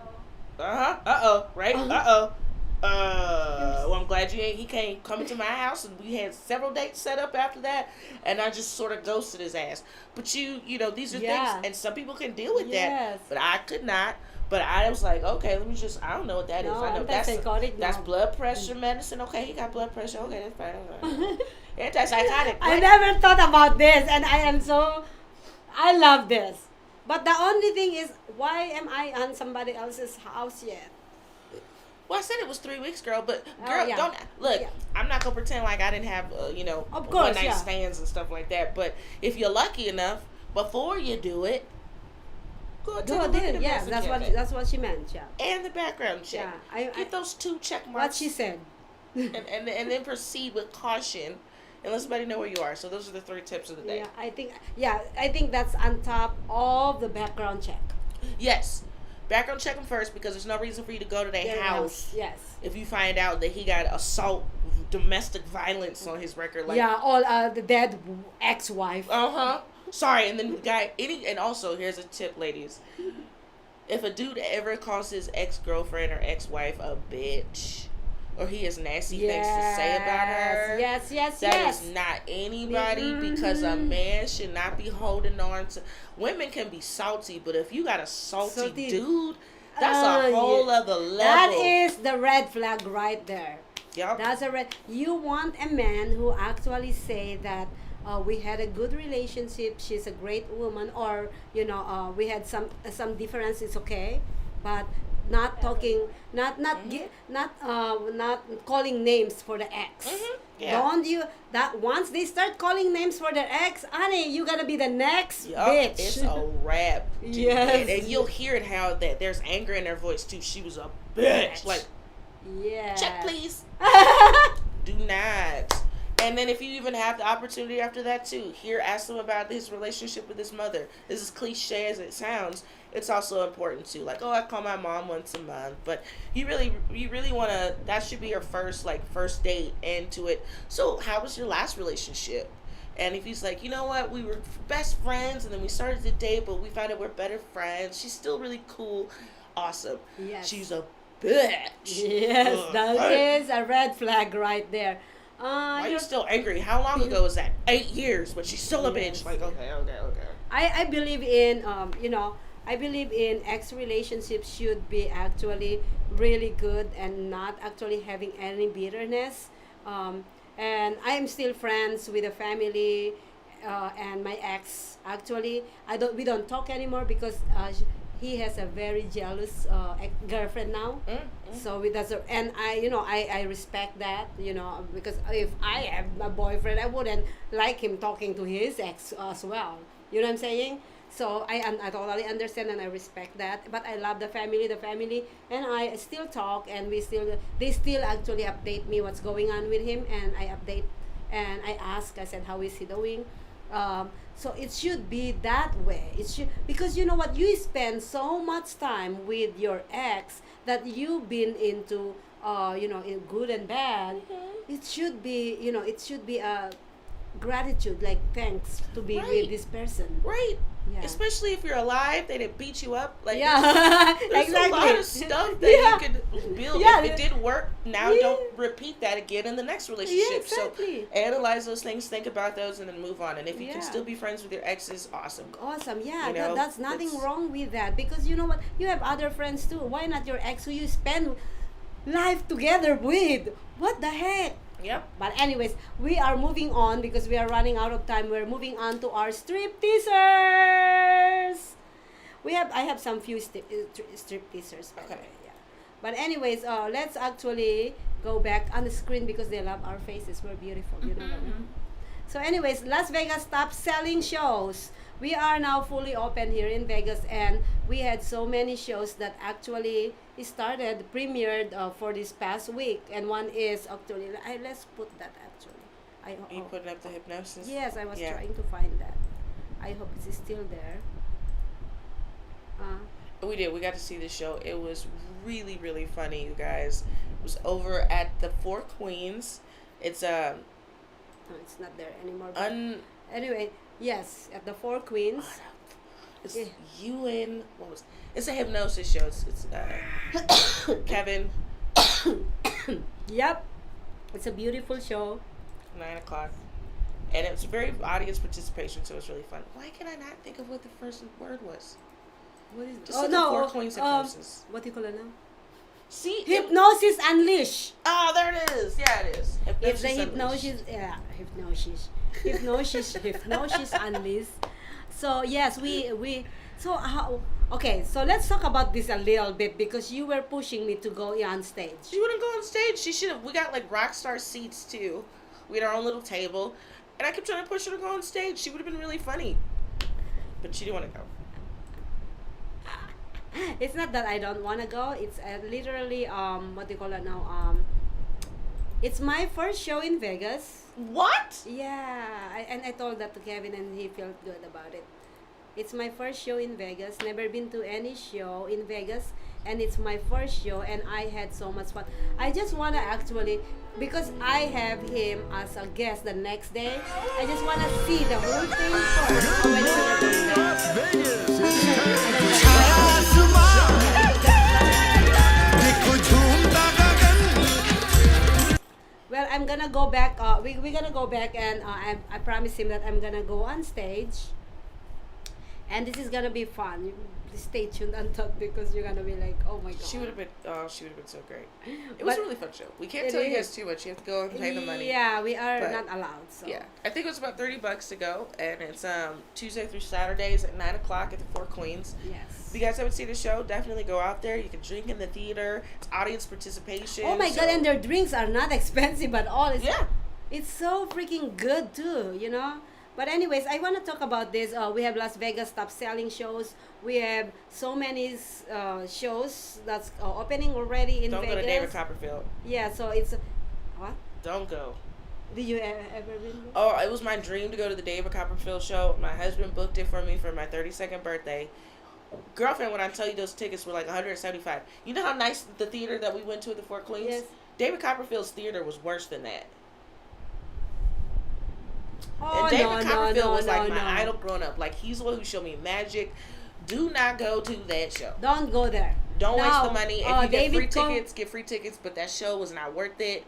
right? Well, I'm glad he came coming to my house, and we had several dates set up after that, and I just sort of ghosted his ass. But you know, these are Yeah. things, and some people can deal with Yes. that, but I could not. But I was like, okay, let me I don't know what that is. No, I know that's antipsychotic, no. blood pressure medicine. Okay, he got blood pressure. Okay, that's fine. Antipsychotic. I what? never thought about this, and I love this. But the only thing is, why am I on somebody else's house yet? Well, I said it was 3 weeks, girl, but Oh, girl, yeah. don't look. Yeah. I'm not gonna pretend like I didn't have, Of course, one night yeah. stands and stuff like that. But if you're lucky enough, before you do it, go take a look at the Yeah, message that's what she meant. Yeah. and the background check. Yeah, Get those 2 check what marks. she said. and then proceed with caution, and let somebody know where you are. So those are the 3 tips of the day. Yeah, I think that's on top of the background check. Yes, background check them first because there's no reason for you to go to their house. Yes. If you find out that he got assault, domestic violence on his record, like all the dead ex-wife. Sorry, and then the guy. And also here's a tip, ladies. If a dude ever calls his ex-girlfriend or ex-wife a bitch, or he has nasty things to say about her, that is not anybody, because a man should not be holding on to. Women can be salty, but if you got a salty dude, that's a whole other level. That is the red flag right there. Yep. That's a red. You want a man who actually say that we had a good relationship. She's a great woman, or we had some differences. Okay, but not talking, not calling names for the ex. Yeah. Don't you that once they start calling names for their ex, honey, you gotta be the next bitch. It's a wrap. Dude. Yes. And you'll hear it how that there's anger in their voice too. She was a bitch. Like, yeah. check please. Do not. And then if you even have the opportunity after that too, ask him about his relationship with his mother. This is cliche as it sounds. It's also important too. Like, I call my mom once a month. But you really want to, that should be your first date into it. So how was your last relationship? And if he's like, you know what, we were best friends and then we started to date, but we found out we're better friends. She's still really cool. Awesome. Yes. She's a bitch. Yes, that is a red flag right there. Why are you still angry? How long ago was that? 8 years, but she's still a bitch. Like, okay. I believe in I believe in ex relationships should be actually really good and not actually having any bitterness. And I am still friends with the family and my ex. Actually, we don't talk anymore because he has a very jealous girlfriend now. So I respect that, because if I have a boyfriend, I wouldn't like him talking to his ex as well. You know what I'm saying? So I totally understand and I respect that. But I love the family, and I still talk, and they still actually update me what's going on with him, and I update, and I ask. I said, how is he doing? So it should be that way. It should, because you know what, you spend so much time with your ex that you've been into, in good and bad. It should be, it should be a gratitude, like thanks to be with this person. Right. Yeah. Especially if you're alive, they didn't beat you up. Like, yeah, there's exactly. a lot of stuff that you could build. Yeah. If it didn't work, now don't repeat that again in the next relationship. Yeah, exactly. So analyze those things, think about those, and then move on. And if you can still be friends with your exes, awesome. Awesome, yeah. You know, that's nothing wrong with that, because you know what? You have other friends too. Why not your ex who you spend life together with? What the heck? Yep. But anyways, we are moving on because we are running out of time. We're moving on to our strip teasers. I have some few strip teasers. Okay. Yeah. But anyways, let's actually go back on the screen because they love our faces. We're beautiful, you know. So anyways, Las Vegas top selling shows. We are now fully open here in Vegas, and we had so many shows that actually premiered for this past week. And one is actually, let's put that actually. You putting up the hypnosis? Yes, I was trying to find that. I hope it's still there. We did. We got to see the show. It was really, really funny, you guys. It was over at the Four Queens. It's no, it's not there anymore. Anyway, yes, at the Four Queens. It's UN. It's a hypnosis show. It's Kevin. Yep, it's a beautiful show. 9:00, and it's very audience participation, so it's really fun. Why can I not think of what the first word was? What is? Just the Four Queens hypnosis. What do you call it now? See, Hypnosis Unleashed. Oh, there it is. Yeah, it is. Hypnosis Unleashed. So yes, we so how Okay, so let's talk about this a little bit because you were pushing me to go on stage. She wouldn't go on stage. She should have. We got like rock star seats too. We had our own little table, and I kept trying to push her to go on stage. She would have been really funny, but she didn't want to go. It's not that I don't want to go. It's literally what do you call it now? It's my first show in Vegas. What? Yeah, and I told that to Kevin, and he felt good about it. It's my first show in Vegas. Never been to any show in Vegas, and it's my first show, and I had so much fun. I just wanna actually, because I have him as a guest the next day. I just wanna see the whole thing first. When well, I'm gonna go back. We're gonna go back, and I promise him that I'm gonna go on stage. And this is gonna be fun. Stay tuned on top because you're gonna be like, oh my god. She would have been so great. It was a really fun show. We can't tell you guys too much. You have to go and pay the money. Yeah, we are not allowed. So yeah, I think it was about $30 to go, and it's Tuesday through Saturdays at 9 o'clock at the Four Queens. Yes. If you guys haven't seen the show, definitely go out there. You can drink in the theater. It's audience participation. Oh my god, and their drinks are not expensive at all. It's so freaking good too, you know. But anyways, I want to talk about this. We have Las Vegas top selling shows. We have so many shows that's opening already in Don't Vegas. go to David Copperfield. Yeah, so it's what? Don't go. Did you ever been? Oh, it was my dream to go to the David Copperfield show. My husband booked it for me for my 32nd birthday. Girlfriend, when I tell you those tickets were like $175. You know how nice the theater that we went to at the Four Queens? Yes. David Copperfield's theater was worse than that. Oh, and David Copperfield was like no. my idol growing up. Like, he's the one who showed me magic. Do not go to that show. Don't go there. Don't waste the money. If you get free David tickets, get free tickets. But that show was not worth it.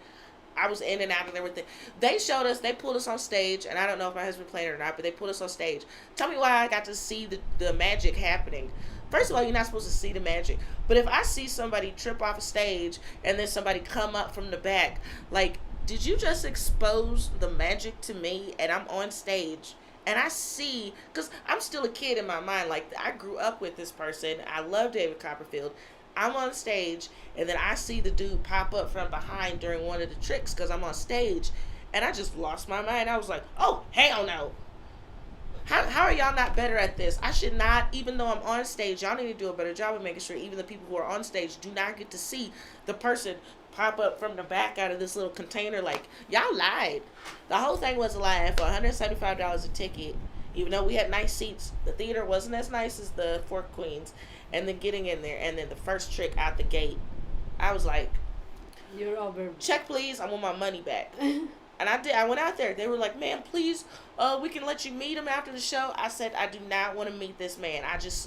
I was in and out of there with it. They showed us, they pulled us on stage, and I don't know if my husband played it or not, but they pulled us on stage. Tell me why I got to see the magic happening. First of all, you're not supposed to see the magic. But if I see somebody trip off a stage and then somebody come up from the back, like, did you just expose the magic to me? And I'm on stage and I see, because I'm still a kid in my mind, like, I grew up with this person. I love David Copperfield. I'm on stage and then I see the dude pop up from behind during one of the tricks because I'm on stage, and I just lost my mind. I was like, oh, hell no. How are y'all not better at this? I should not, even though I'm on stage, y'all need to do a better job of making sure even the people who are on stage do not get to see the person pop up from the back out of this little container. Like, y'all lied. The whole thing was a lie. And for $175 a ticket, even though we had nice seats, the theater wasn't as nice as the Four Queens. And then getting in there, and then the first trick out the gate, I was like, you're over. Check, please. I want my money back. And I did. I went out there. They were like, "Man, please, we can let you meet him after the show." I said, "I do not want to meet this man.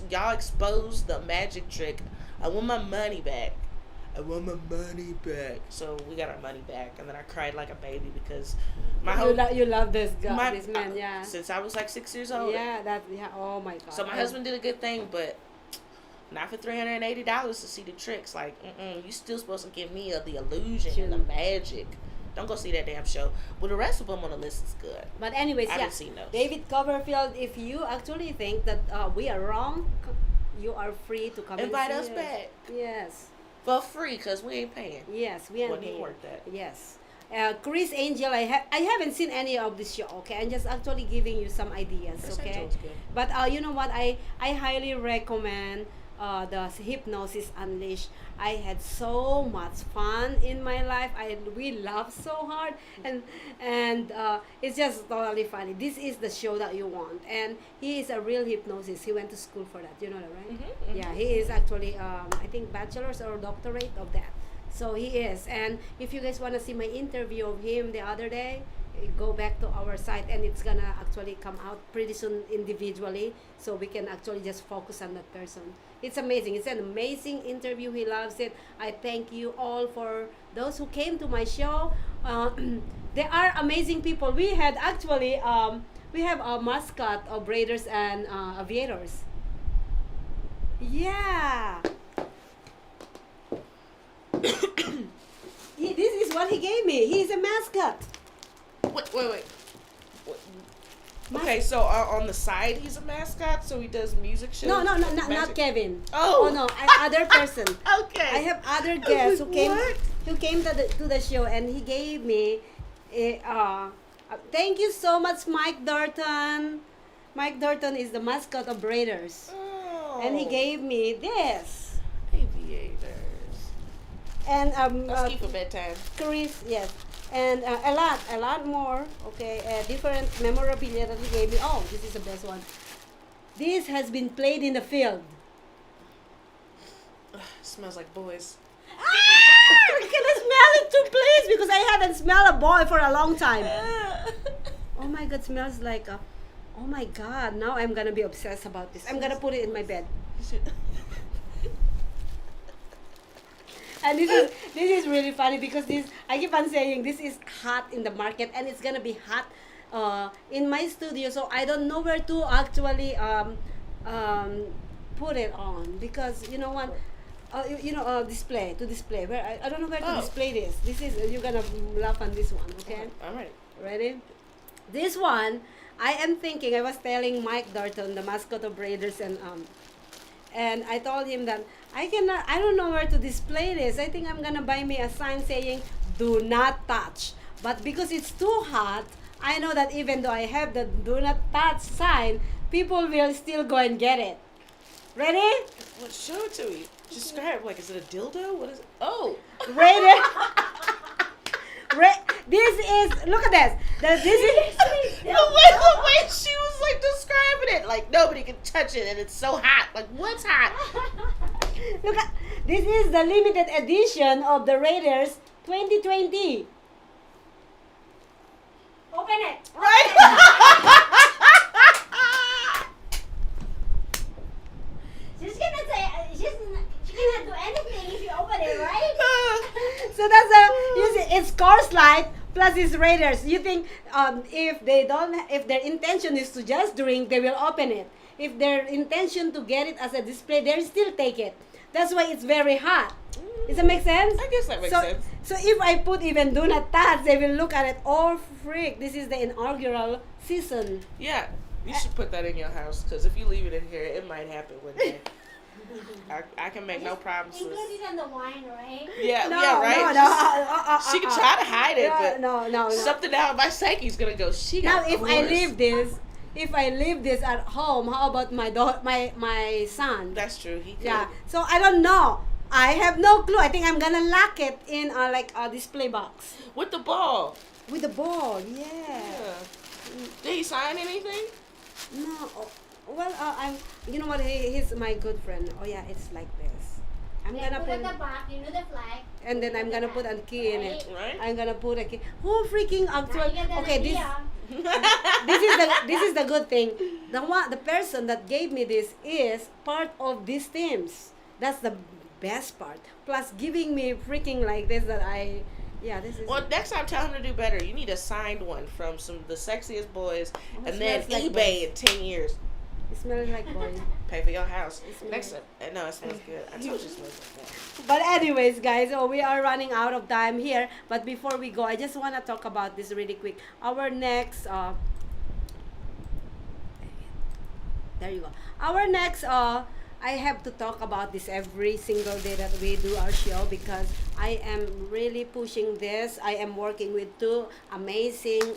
Y'all exposed the magic trick. I want my money back. I want my money back." So we got our money back, and then I cried like a baby because you love this guy, this man, yeah. Since I was like 6 years old. Yeah, oh my god. So my husband did a good thing, but not for $380 to see the tricks. Like, you still supposed to give me the illusion and the magic. Don't go see that damn show. Well, the rest of them on the list is good. But anyways, I didn't see those. David Copperfield, if you actually think that we are wrong, you are free to come invite and us back. Yes. For free, because we ain't paying. Yes, we ain't Wasn't paying. worth that. Yes. Chris Angel, I haven't seen any of this show, okay? I'm just actually giving you some ideas, Chris okay? Angel's good. But you know what? I highly recommend the Hypnosis Unleashed. I had so much fun in my life. We laughed so hard, and it's just totally funny. This is the show that you want, and he is a real hypnosis. He went to school for that. You know that, right? Mm-hmm. Yeah, he is actually I think bachelor's or doctorate of that. So he is. And if you guys want to see my interview of him the other day, go back to our site, and it's gonna actually come out pretty soon individually, so we can actually just focus on that person. It's amazing. It's an amazing interview. He loves it. I thank you all for those who came to my show. They are amazing people. We had actually we have a mascot of Raiders and Aviators. Yeah. This is what he gave me. He's a mascot. Wait. Okay, so on the side he's a mascot, so he does music shows. No, not Magic- Kevin. Oh. No, other person. Okay. I have other guests What? who came to the show, and he gave me thank you so much, Mike Dorton. Mike Dorton is the mascot of Raiders, Oh. and he gave me this. aviators. And Let's keep for bedtime. Chris, yes, and a lot more. Okay, different memorabilia that he gave me. Oh, this is the best one. This has been played in the field. Smells like boys. Can I smell it too, please? Because I haven't smelled a boy for a long time. Oh my God, smells like a. Oh my God, now I'm gonna be obsessed about this. I'm gonna put it in my bed. And this is really funny because this, I keep on saying this is hot in the market, and it's gonna be hot in my studio. So I don't know where to actually put it on, because you know what. Display where I don't know where to display this. This is, you're gonna laugh on this one, okay? All right. Ready? This one, I am thinking. I was telling Mike Dorton, the mascot of Raiders, and I told him that I don't know where to display this. I think I'm gonna buy me a sign saying "Do not touch." But because it's too hot, I know that even though I have the "Do not touch" sign, people will still go and get it. Ready? What? Show it to me. Describe. Like, is it a dildo? What is it? Oh. Ready? This is, look at this. This is The way she was like describing it, like nobody can touch it, and it's so hot. Like, what's hot? look at this is the limited edition of the Raiders 2020. Open it. Right? She cannot do anything if you open it, right? So that's you see, it's Coors Light plus it's Raiders. You think if their intention is to just drink, they will open it. If their intention to get it as a display, they'll still take it. That's why it's very hot. Does that make sense? I guess that makes sense. So if I put even do not touch, they will look at it. Oh freak! This is the inaugural season. Yeah, you should put that in your house, because if you leave it in here, it might happen one day. I can make no promises. Include it on the wine, right? Yeah, No, yeah, right. no, She can try to hide it, but no. something out of my psyche's gonna go. She Now, got if I Coors. leave this at home, how about my son? That's true. He could. Yeah. So I don't know. I have no clue. I think I'm gonna lock it in like a display box With the ball. with the ball. Yeah. Yeah. Did he sign anything? No. Well, I'm. You know what? He's my good friend. Oh yeah, it's like this. I'm Then gonna put put. at the back, you know the flag. And then I'm gonna put a key in it. Right. I'm gonna put a key. Who freaking Now actual? you get an Okay, this. idea. This is the good thing. The person that gave me this is part of these teams. That's the best part. Plus giving me freaking like this that this is. Well, next time tell him to do better. You need a signed one from the sexiest boys, Oh, and it then smells like eBay in 10 years. It smells like boy. Pay for your house. smells Next time. No, it smells good. I told you it smells like that. But anyways, guys, we are running out of time here. But before we go, I just want to talk about this really quick. Our next there you go. Our next I have to talk about this every single day that we do our show, because I am really pushing this. I am working with two amazing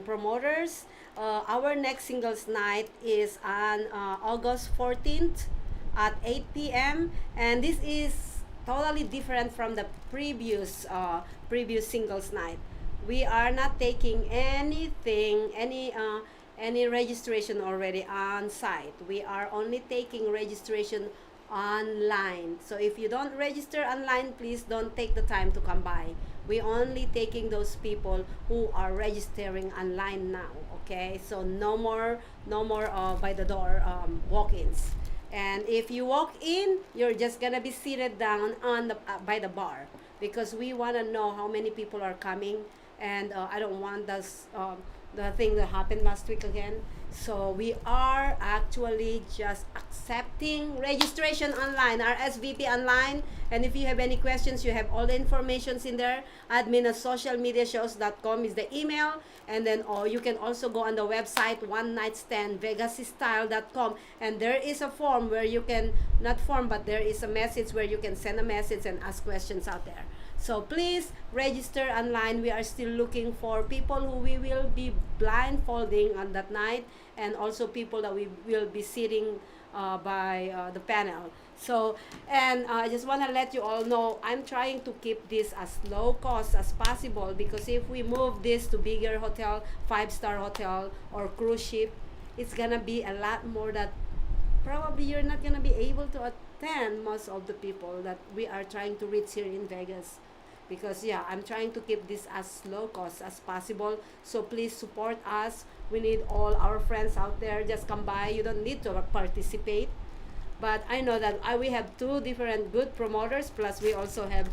promoters. Our next singles night is on August 14th at 8 p.m. and this is totally different from the previous singles night. We are not taking any registration already on site. We are only taking registration online. So if you don't register online, please don't take the time to come by. We only taking those people who are registering online now. Okay, so no more by the door walk-ins. And if you walk in, you're just gonna be seated down on the by the bar, because we wanna know how many people are coming, and I don't want us the thing that happened last week again. So we are actually just accepting registration online, our SVP online. And if you have any questions, you have all the informations in there. admin@socialmediashows.com is the email. And then you can also go on the website, onenightstandvegasstyle.com. And there is a form where you can, not form, but there is a message where you can send a message and ask questions out there. So please register online. We are still looking for people who we will be blindfolding on that night, and also people that we will be sitting by the panel. So, and I just want to let you all know, I'm trying to keep this as low cost as possible, because if we move this to bigger hotel, 5-star hotel or cruise ship, it's gonna be a lot more that probably you're not gonna be able to attend, most of the people that we are trying to reach here in Vegas. Because yeah, I'm trying to keep this as low cost as possible. So please support us. We need all our friends out there. Just come by. You don't need to participate. But I know that we have 2 different good promoters. Plus we also have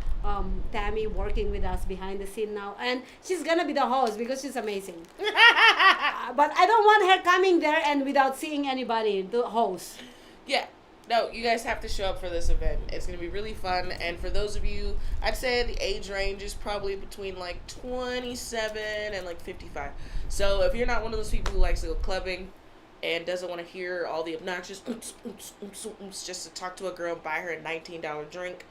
Tammy working with us behind the scene now. And she's going to be the host because she's amazing. But I don't want her coming there and without seeing anybody, the host. Yeah. No, you guys have to show up for this event. It's going to be really fun. And for those of you, I'd say the age range is probably between like 27 and like 55. So if you're not one of those people who likes to go clubbing and doesn't want to hear all the obnoxious just to talk to a girl and buy her a $19 drink,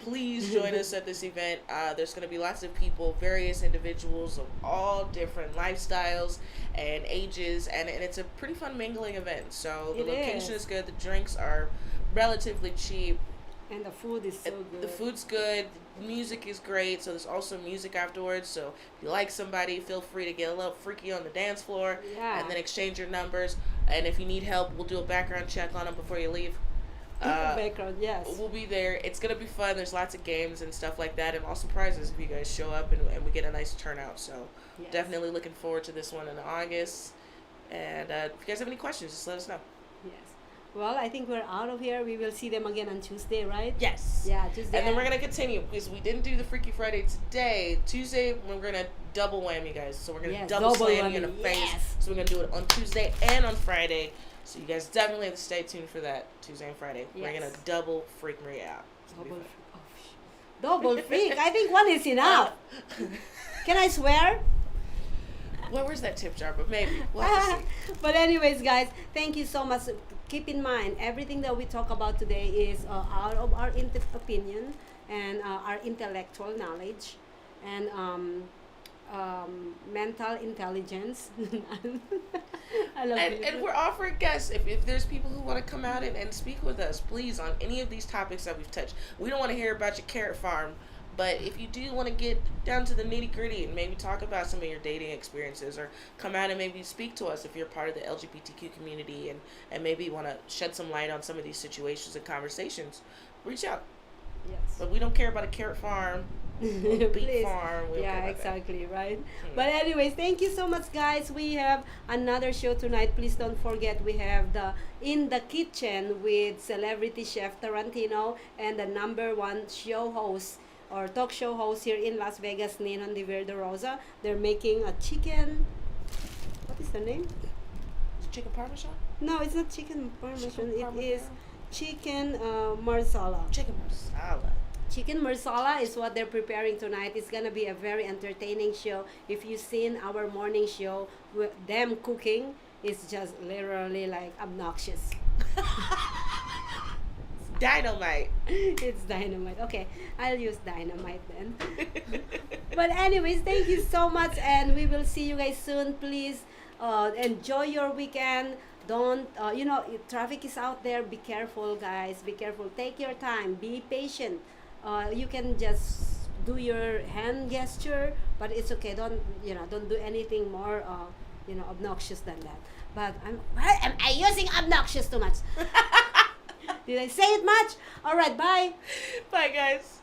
please join us at this event. There's going to be lots of people, various individuals of all different lifestyles and ages, and it's a pretty fun mingling event. So the location is good, the drinks are relatively cheap, and the food is so good. The food's good, the music is great, so there's also music afterwards. So if you like somebody, feel free to get a little freaky on the dance floor, and then exchange your numbers. And if you need help, we'll do a background check on them before you leave. Background, yes. We'll be there. It's gonna be fun. There's lots of games and stuff like that, and awesome prizes if you guys show up and we get a nice turnout. So definitely looking forward to this one in August. And if you guys have any questions, just let us know. Yes. Well, I think we're out of here. We will see them again on Tuesday, right? Yes. Yeah, Tuesday. And then we're gonna continue because we didn't do the Freaky Friday today. Tuesday we're gonna double whammy, guys. So we're gonna double slam you in the face. So we're gonna do it on Tuesday and on Friday. So you guys definitely have to stay tuned for that Tuesday and Friday. We're gonna double freak Maria out. Double freak. I think one is enough. Can I swear? Well, where's that tip jar? But maybe. We'll have to see. But anyways, guys, thank you so much. Keep in mind, everything that we talk about today is out of our opinion and our intellectual knowledge and mental intelligence. I love it. And we're offering guests. If there's people who want to come out and speak with us, please, on any of these topics that we've touched. We don't want to hear about your carrot farm, but if you do want to get down to the nitty gritty and maybe talk about some of your dating experiences, or come out and maybe speak to us if you're part of the LGBTQ community and maybe want to shed some light on some of these situations and conversations, reach out. Yes. But we don't care about a carrot farm. Beet farm. Yeah, exactly, right? But anyways, thank you so much, guys. We have another show tonight. Please don't forget, we have the In the Kitchen with celebrity chef Tarantino and the #1 show host or talk show host here in Las Vegas, Ninon de Verde Rosa. They're making a chicken. What is the name? Chicken parmesan? No, it's not chicken parmesan. It is chicken marsala. Chicken marsala. Chicken marsala is what they're preparing tonight. It's gonna be a very entertaining show. If you've seen our morning show, with them cooking, it's just literally like obnoxious. Dynamite. It's dynamite. Okay, I'll use dynamite then. But anyways, thank you so much, and we will see you guys soon. Please enjoy your weekend. Don't traffic is out there. Be careful, guys. Be careful. Take your time. Be patient. You can just do your hand gesture, but it's okay. Don't do anything more obnoxious than that. But am I using obnoxious too much? Did I say it much? All right, bye. Bye, guys.